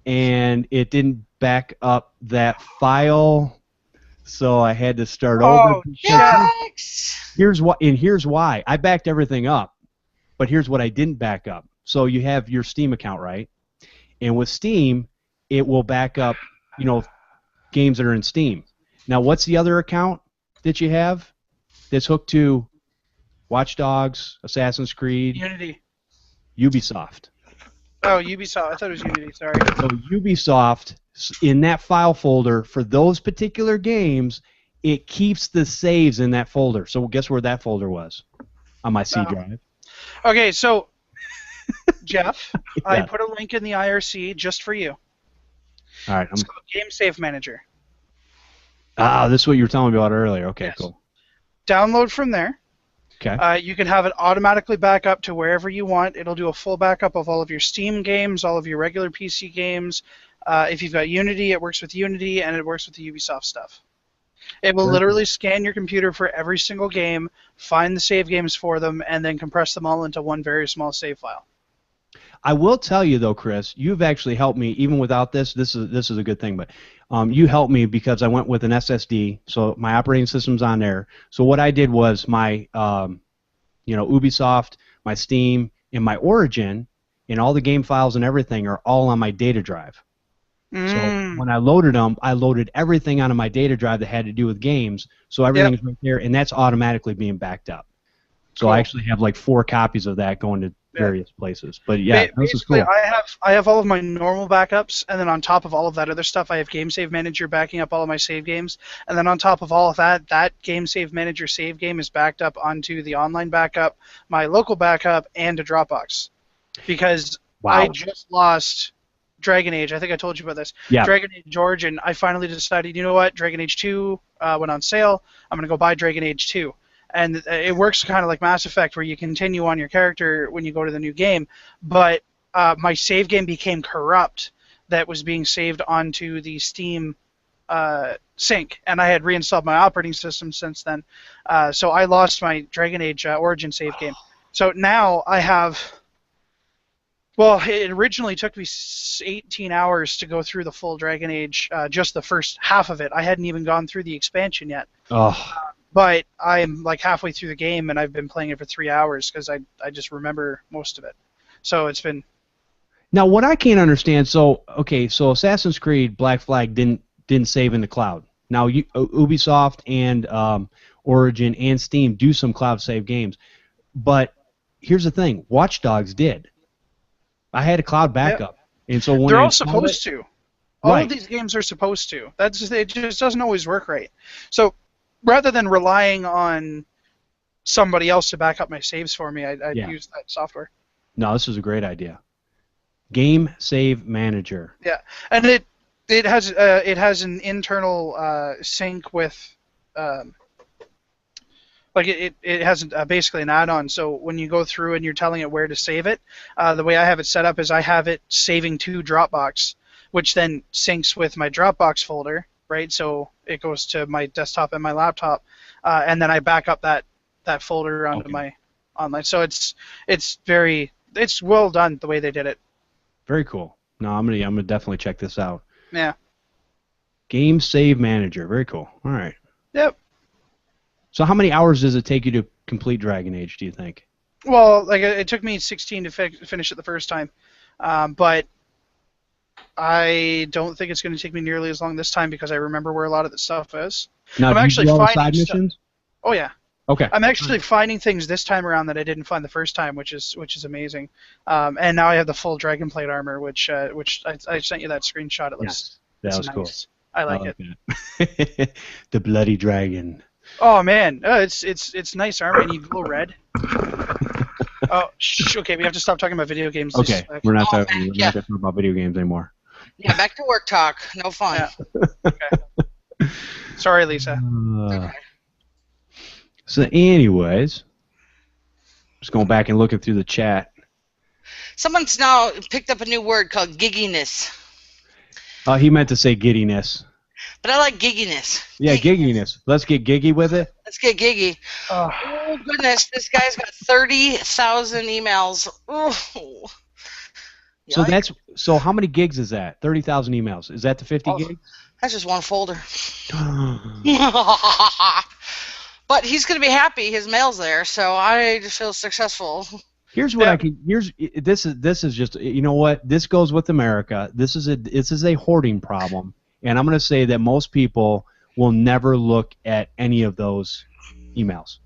A: and it didn't back up that file, so I had to start over. Here's why. I backed everything up, but here's what I didn't back up. So you have your Steam account, right? And with Steam, it will back up, games that are in Steam. Now, what's the other account that you have that's hooked to Watch Dogs, Assassin's Creed?
B: Unity.
A: Ubisoft.
B: Oh, Ubisoft. I thought it was Unity. Sorry.
A: So Ubisoft, in that file folder for those particular games, it keeps the saves in that folder. So guess where that folder was? On my C drive.
B: Okay, so Jeff,
A: Yeah.
B: I put a link in the IRC just for you.
A: All right.
B: It's called Game Save Manager.
A: This is what you were telling me about earlier. Okay,
B: Yes.
A: cool.
B: Download from there.
A: Okay.
B: You can have it automatically back up to wherever you want. It'll do a full backup of all of your Steam games, all of your regular PC games. If you've got Unity, it works with Unity, and it works with the Ubisoft stuff. It will literally scan your computer for every single game, find the save games for them, and then compress them all into one very small save file.
A: I will tell you though, Chris, you've actually helped me even without this. This is a good thing, but you helped me because I went with an SSD, so my operating system's on there. So what I did was my Ubisoft, my Steam, and my Origin, and all the game files and everything are all on my data drive. So when I loaded them, I loaded everything onto my data drive that had to do with games. So everything's right there, and that's automatically being backed up. So I actually have like 4 copies of that going to various places. But yeah, this is cool.
B: I have all of my normal backups, and then on top of all of that other stuff, I have Game Save Manager backing up all of my save games. And then on top of all of that, that Game Save Manager save game is backed up onto the online backup, my local backup, and a Dropbox. Because I just lost Dragon Age. I think I told you about this.
A: Yeah.
B: Dragon Age Origin. I finally decided, you know what? Dragon Age 2 went on sale. I'm going to go buy Dragon Age 2. And it works kind of like Mass Effect, where you continue on your character when you go to the new game. But my save game became corrupt that was being saved onto the Steam sync. And I had reinstalled my operating system since then. So I lost my Dragon Age Origin save game. So now I have... Well, it originally took me 18 hours to go through the full Dragon Age, just the first half of it. I hadn't even gone through the expansion yet. But I'm like halfway through the game, and I've been playing it for 3 hours because I just remember most of it. So it's been...
A: Now, what I can't understand, so Assassin's Creed Black Flag didn't save in the cloud. Now, Ubisoft and Origin and Steam do some cloud save games. But here's the thing, Watch Dogs did. I had a cloud backup, and so when
B: they're all supposed to. All
A: Right.
B: of these games are supposed to. It just doesn't always work right. So rather than relying on somebody else to back up my saves for me, I use that software.
A: No, this is a great idea. Game Save Manager.
B: Yeah, and it has an internal sync with like it has basically an add-on. So when you go through and you're telling it where to save it, the way I have it set up is I have it saving to Dropbox, which then syncs with my Dropbox folder, right? So it goes to my desktop and my laptop, and then I back up that folder onto my online. So it's well done the way they did it.
A: Very cool. No, I'm gonna definitely check this out.
B: Yeah.
A: Game Save Manager. Very cool. All right.
B: Yep.
A: So how many hours does it take you to complete Dragon Age, do you think?
B: Well, like it took me 16 to finish it the first time, but I don't think it's going to take me nearly as long this time because I remember where a lot of the stuff is.
A: Now,
B: I'm actually
A: do you do all the
B: finding
A: side missions?
B: Oh yeah.
A: Okay.
B: I'm actually finding things this time around that I didn't find the first time, which is amazing. And now I have the full Dragonplate armor, which I sent you that screenshot. It looks
A: that was
B: nice.
A: cool.
B: I like
A: it. The bloody dragon.
B: Oh man, it's nice armor and you glow red. Oh, okay, we have to stop talking about video games.
A: Okay, we're not talking about video games anymore.
C: Yeah, back to work talk. No fun.
B: Yeah. Okay. Sorry, Lisa.
C: Okay.
A: So, anyways, just going back and looking through the chat.
C: Someone's now picked up a new word called gigginess.
A: He meant to say giddiness.
C: But I like gigginess.
A: Yeah, gigginess. Let's get giggy with it.
C: Let's get giggy. Oh goodness, this guy's got 30,000 emails. Ooh.
A: So how many gigs is that? 30,000 emails. Is that the 50 gigs?
C: That's just one folder. But he's going to be happy. His mail's there, so I just feel successful.
A: Here's what this is just, you know what? This goes with America. This is a hoarding problem, and I'm going to say that most people will never look at any of those emails.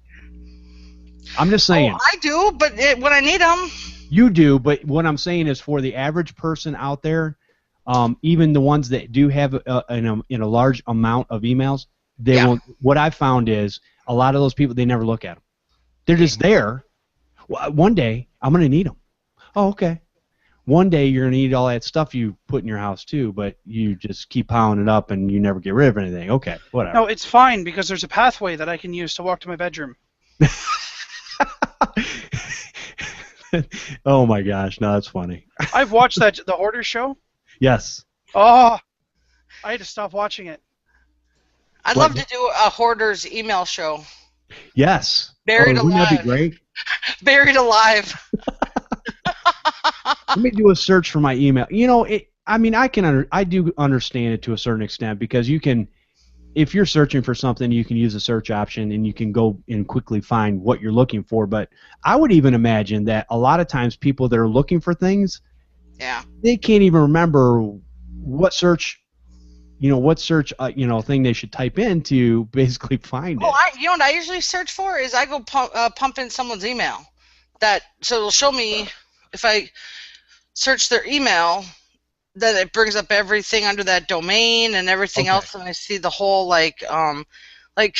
A: I'm just saying.
C: Oh, I do, but when I need them.
A: You do, but what I'm saying is for the average person out there, even the ones that do have in a large amount of emails, they won't. What I found is a lot of those people, they never look at them. They're just there. One day I'm gonna need them. Oh, okay. One day you're gonna need all that stuff you put in your house too, but you just keep piling it up and you never get rid of anything. Okay, whatever.
B: No, it's fine because there's a pathway that I can use to walk to my bedroom.
A: Oh my gosh, no, that's funny.
B: I've watched the Hoarder show.
A: Yes.
B: Oh, I had to stop watching it.
C: I'd love to do a Hoarder's email show.
A: Yes.
C: Buried alive.
A: Wouldn't that be great?
C: Buried alive.
A: Let me do a search for my email. You know, I do understand it to a certain extent because you can, if you're searching for something, you can use a search option and you can go and quickly find what you're looking for. But I would even imagine that a lot of times people that are looking for things, they can't even remember what search thing they should type in to basically find it.
C: You know what I usually search for is I go pump in someone's email. So it'll show me if I search their email, then it brings up everything under that domain and everything else, and I see the whole on a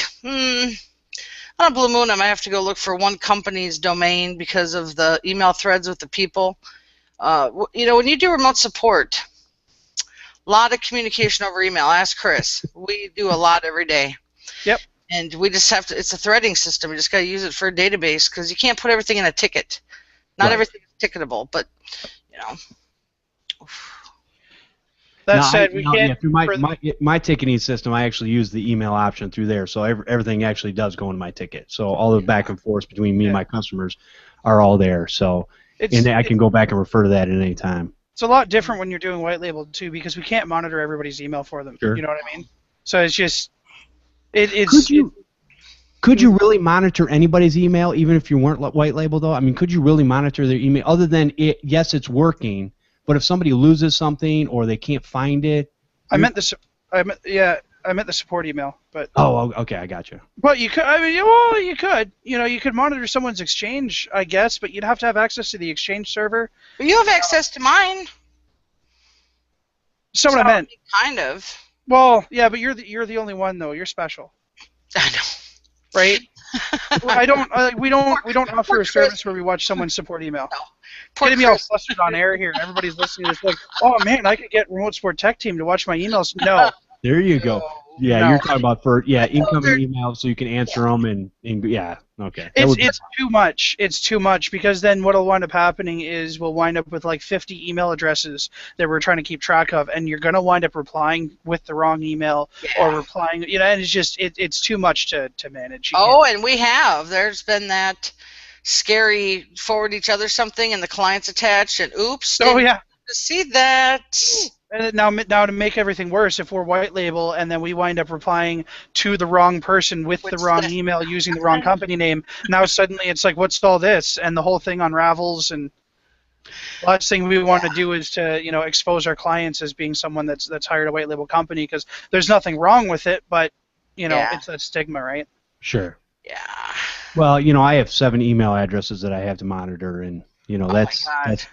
C: blue moon I might have to go look for one company's domain because of the email threads with the people. When you do remote support, a lot of communication over email. Ask Chris. We do a lot every day.
B: Yep.
C: And we just have to, it's a threading system. We just got to use it for a database because you can't put everything in a ticket. Not everything is ticketable, but,
B: That said, we can't.
A: Through my ticketing system, I actually use the email option through there, so everything actually does go into my ticket. So all the back and forth between me and my customers are all there. So I can go back and refer to that at any time.
B: It's a lot different when you're doing white label too, because we can't monitor everybody's email for them.
A: Sure.
B: You know what I mean? So it's just
A: Could you really monitor anybody's email even if you weren't white label though? I mean, could you really monitor their email other than yes, it's working? But if somebody loses something or they can't find it,
B: I meant the support email, but
A: okay, I got you.
B: But you could, you could, you could monitor someone's Exchange, I guess, but you'd have to have access to the Exchange server.
C: But you have access to mine.
B: So what I meant.
C: Kind of.
B: Well, yeah, but you're the only one though. You're special.
C: I know.
B: Right? Well, we don't offer a service where we watch someone's support email.
C: No. Poor
B: Getting me all
C: Chris.
B: flustered on air here. Everybody's listening. It's like, oh man, I could get Remote Support Tech Team to watch my emails. No.
A: There you go. Yeah,
B: No.
A: you're talking about incoming emails so you can answer them and yeah, okay.
B: It's too much. It's too much because then what'll wind up happening is we'll wind up with like 50 email addresses that we're trying to keep track of, and you're gonna wind up replying with the wrong email or replying, and it's just it's too much to manage.
C: And we have. There's been that scary forward each other something and the client's attached and oops.
B: Yeah.
C: See that.
B: And now to make everything worse, if we're white label and then we wind up replying to the wrong person with the wrong email using the wrong company name, now suddenly it's like, what's all this? And the whole thing unravels. And the last thing we want to do is to expose our clients as being someone that's hired a white label company, because there's nothing wrong with it, but it's that stigma, right?
A: Sure.
C: Yeah.
A: Well, I have 7 email addresses that I have to monitor, and that's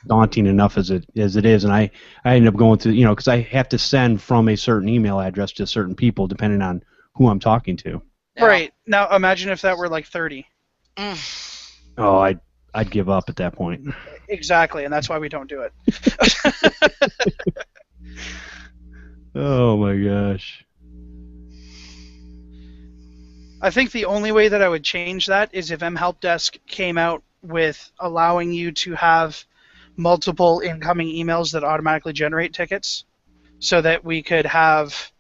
A: daunting enough as it is, and I end up going through, because I have to send from a certain email address to certain people depending on who I'm talking to.
C: Yeah.
B: Right. Now imagine if that were like 30.
A: Oh, I'd give up at that point.
B: Exactly, and that's why we don't do it.
A: Oh my gosh.
B: I think the only way that I would change that is if mHelpDesk came out with allowing you to have multiple incoming emails that automatically generate tickets, so that we could have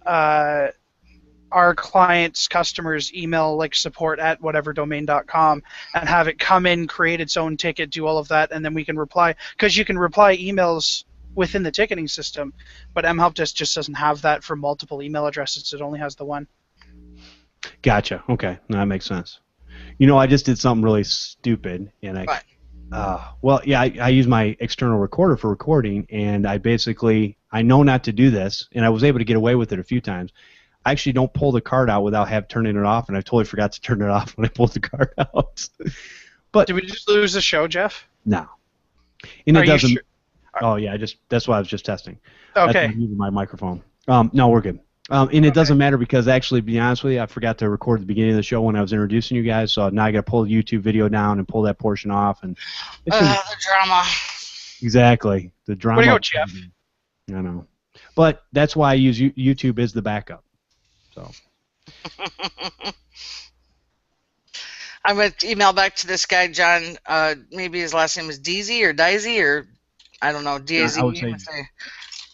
B: our clients' customers email like support@whateverdomain.com and have it come in, create its own ticket, do all of that, and then we can reply, because you can reply emails within the ticketing system, but mHelpDesk just doesn't have that for multiple email addresses. It only has the one.
A: Gotcha. Okay, no, that makes sense. I just did something really stupid, and I use my external recorder for recording, and I know not to do this, and I was able to get away with it a few times. I actually don't pull the card out without turning it off, and I totally forgot to turn it off when I pulled the card out. But
B: did we just lose the show, Jeff?
A: No. And it doesn't.
B: Sure?
A: Oh yeah, that's why I was just testing.
B: Okay.
A: That's using my microphone. No, we're good. And it doesn't matter because actually, to be honest with you, I forgot to record the beginning of the show when I was introducing you guys, so now I got to pull the YouTube video down and pull that portion off, and
C: the drama.
A: Exactly, the drama.
B: Way to go, Jeff.
A: I know, but that's why I use YouTube as the backup. So.
C: I'm going to email back to this guy, John. Maybe his last name is Deezy or Dizey or I don't know. D-A-Z.
A: I would say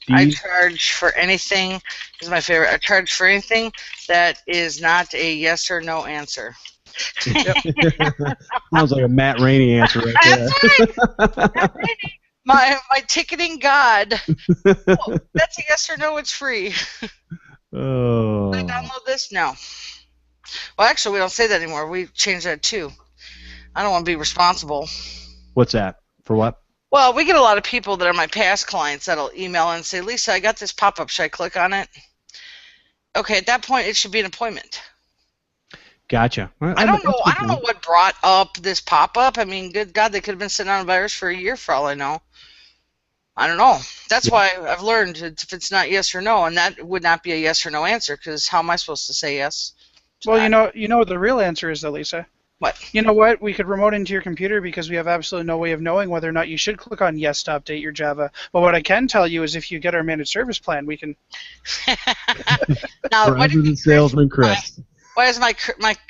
C: I charge for anything. This is my favorite. I charge for anything that is not a yes or no answer.
A: Sounds like a Matt Rainey answer right there.
C: That's right. Matt Rainey. My ticketing god. Oh, that's a yes or no. It's free.
A: Oh.
C: Can I download this? No. Well, actually, we don't say that anymore. We changed that too. I don't want to be responsible.
A: What's that? For what?
C: Well, we get a lot of people that are my past clients that'll email and say, Lisa, I got this pop-up. Should I click on it? Okay, at that point, it should be an appointment.
A: Gotcha.
C: I don't know what brought up this pop-up. I mean, good God, they could have been sitting on a virus for a year for all I know. I don't know. That's why I've learned if it's not yes or no, and that would not be a yes or no answer, because how am I supposed to say yes?
B: Well, you know what the real answer is, though, Lisa.
C: What?
B: You know what? We could remote into your computer because we have absolutely no way of knowing whether or not you should click on yes to update your Java. But what I can tell you is if you get our managed service plan, we can.
C: Now,
A: what is the salesman, Chris?
C: Why is my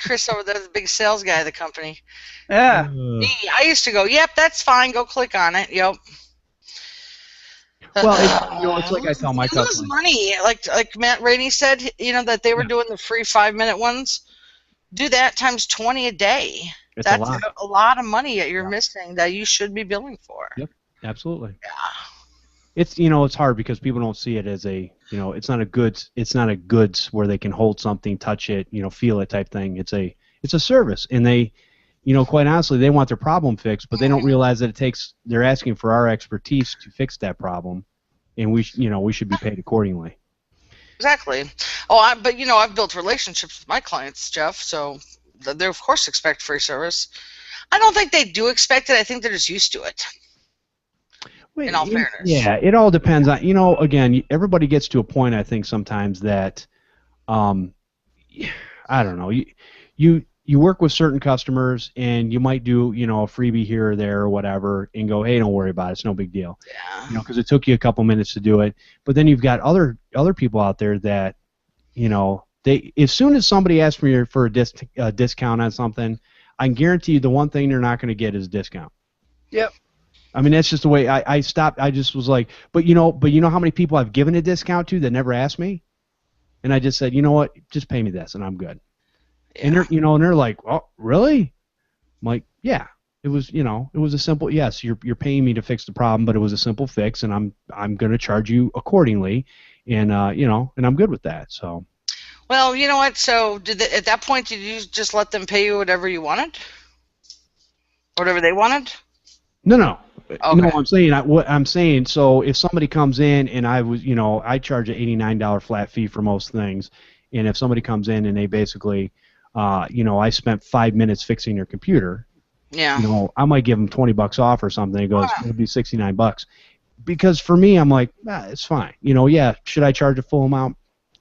C: Chris over there, the big sales guy of the company?
B: Yeah.
C: Me, I used to go, yep, that's fine. Go click on it. Yep.
A: Well, it's like I tell my customers.
C: Lose money, like Matt Rainey said, that they were doing the free 5-minute ones. Do that times 20 a day. That's a lot of money that you're missing that you should be billing for.
A: Yep, absolutely.
C: Yeah.
A: It's it's hard because people don't see it as a it's not a goods where they can hold something, touch it, feel it type thing. It's a service, and they quite honestly they want their problem fixed, but they don't realize that they're asking for our expertise to fix that problem, and we should be paid accordingly.
C: Exactly. Oh, but I've built relationships with my clients, Jeff, so they of course expect free service. I don't think they do expect it. I think they're just used to it. In all fairness.
A: Yeah, it all depends on again, everybody gets to a point I think sometimes that I don't know, you you work with certain customers, and you might do, you know, a freebie here or there or whatever, and go, hey, don't worry about it, it's no big deal.
C: Yeah.
A: You know, because it took you a couple minutes to do it. But then you've got other people out there that, you know, they, as soon as somebody asks for a discount on something, I can guarantee you the one thing they're not going to get is a discount.
B: Yep.
A: I mean, that's just the way I stopped. I just was like, but you know how many people I've given a discount to that never asked me, and I just said, you know what, just pay me this and I'm good. Yeah. And they're, you know, and they're like, oh, really? I'm like, yeah. It was, you know, it was a simple, yes, you're paying me to fix the problem, but it was a simple fix, and I'm going to charge you accordingly, and you know, and I'm good with that. So.
C: Well, you know what? So at that point, did you just let them pay you whatever you wanted, whatever they wanted?
A: No.
C: Okay.
A: No, what I'm saying. So if somebody comes in and I charge an $89 flat fee for most things, and if somebody comes in and they basically, you know, I spent 5 minutes fixing their computer.
C: Yeah.
A: You know, I might give them $20 off or something. It goes, it'll be $69, because for me, I'm like, it's fine. You know, yeah. Should I charge a full amount?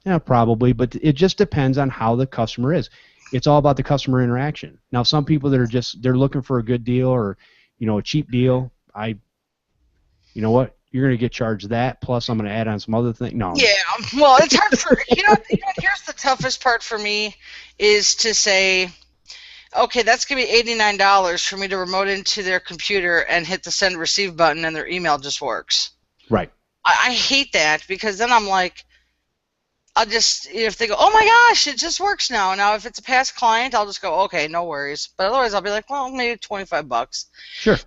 A: Yeah, probably. But it just depends on how the customer is. It's all about the customer interaction. Now, some people that are they're looking for a good deal or, you know, a cheap deal. You know what? You're going to get charged that, plus I'm going to add on some other thing. No.
C: Yeah, well, it's hard for, you know, here's the toughest part for me is to say, okay, that's going to be $89 for me to remote into their computer and hit the send receive button and their email just works.
A: Right.
C: I hate that, because then I'm like, I'll just, if they go, oh my gosh, it just works now. Now, if it's a past client, I'll just go, okay, no worries. But otherwise, I'll be like, well, maybe $25.
A: Sure.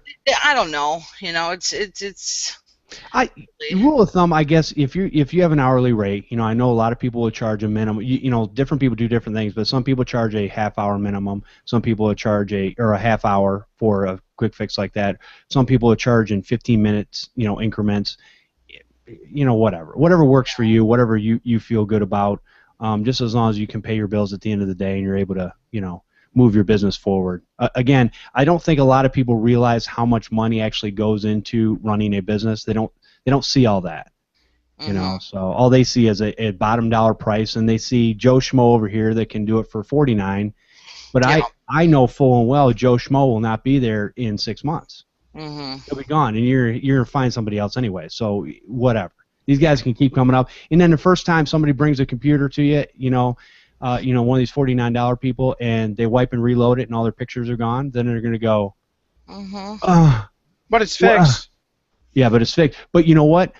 C: I don't know. You know, it's.
A: Rule of thumb, I guess, if you have an hourly rate, you know, I know a lot of people will charge a minimum. You know, different people do different things, but some people charge a half-hour minimum. Some people will charge a half hour for a quick fix like that. Some people will charge in 15 minutes, you know, increments. You know, whatever works for you, whatever you feel good about, just as long as you can pay your bills at the end of the day and you're able to, you know, move your business forward. Again, I don't think a lot of people realize how much money actually goes into running a business. They don't see all that, you know. So all they see is a bottom dollar price, and they see Joe Schmo over here that can do it for $49. But yeah. I know full and well Joe Schmo will not be there in 6 months. He'll be gone, and you're gonna find somebody else anyway. So whatever. These guys can keep coming up, and then the first time somebody brings a computer to you, you know, one of these $49 people, and they wipe and reload it, and all their pictures are gone, then they're gonna go.
B: But it's fixed.
A: Yeah, but it's fixed. But you know what?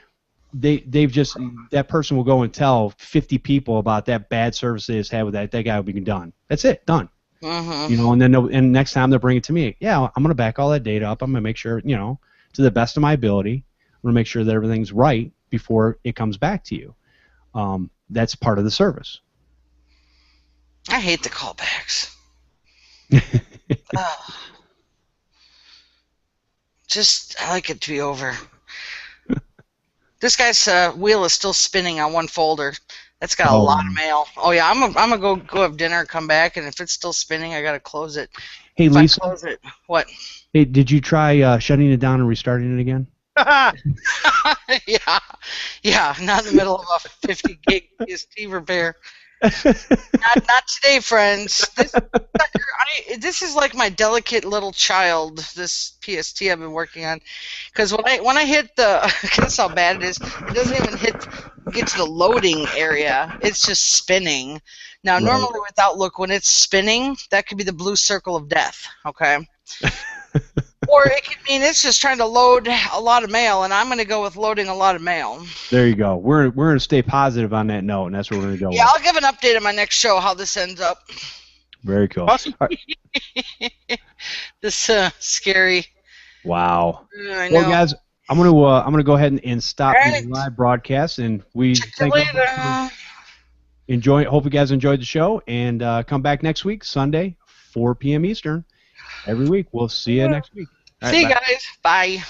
A: That person will go and tell 50 people about that bad service they just had with that guy will be done. That's it, done. You know, and then next time they'll bring it to me. Yeah, I'm gonna back all that data up. I'm gonna make sure, you know, to the best of my ability, I'm gonna make sure that everything's right before it comes back to you. That's part of the service.
C: I hate the callbacks. I like it to be over. This guy's wheel is still spinning on one folder. That's got a lot of mail. Oh yeah, I'm gonna go have dinner and come back, and if it's still spinning, I gotta close it.
A: Hey,
C: if
A: Lisa.
C: I close it, what?
A: Hey, did you try shutting it down and restarting it again?
C: Yeah, not in the middle of a 50 gig PST repair. Not today, friends. This is like my delicate little child. This PST I've been working on, because when I hit the, guess how bad it is. It doesn't even get to the loading area. It's just spinning. Now, normally with Outlook, when it's spinning, that could be the blue circle of death. Okay. Or it could mean it's just trying to load a lot of mail, and I'm going to go with loading a lot of mail.
A: There you go. We're going to stay positive on that note, and that's what we're going to go with.
C: Yeah, I'll give an update on my next show how this ends up.
A: Very cool.
B: Awesome.
C: This scary.
A: Wow.
C: I know.
A: Well, guys, I'm gonna go ahead and stop the live broadcast, and we
C: Check you later.
A: Hope you guys enjoyed the show, and come back next week, Sunday, 4 p.m. Eastern. Every week. We'll see you next week.
C: See you guys. Bye.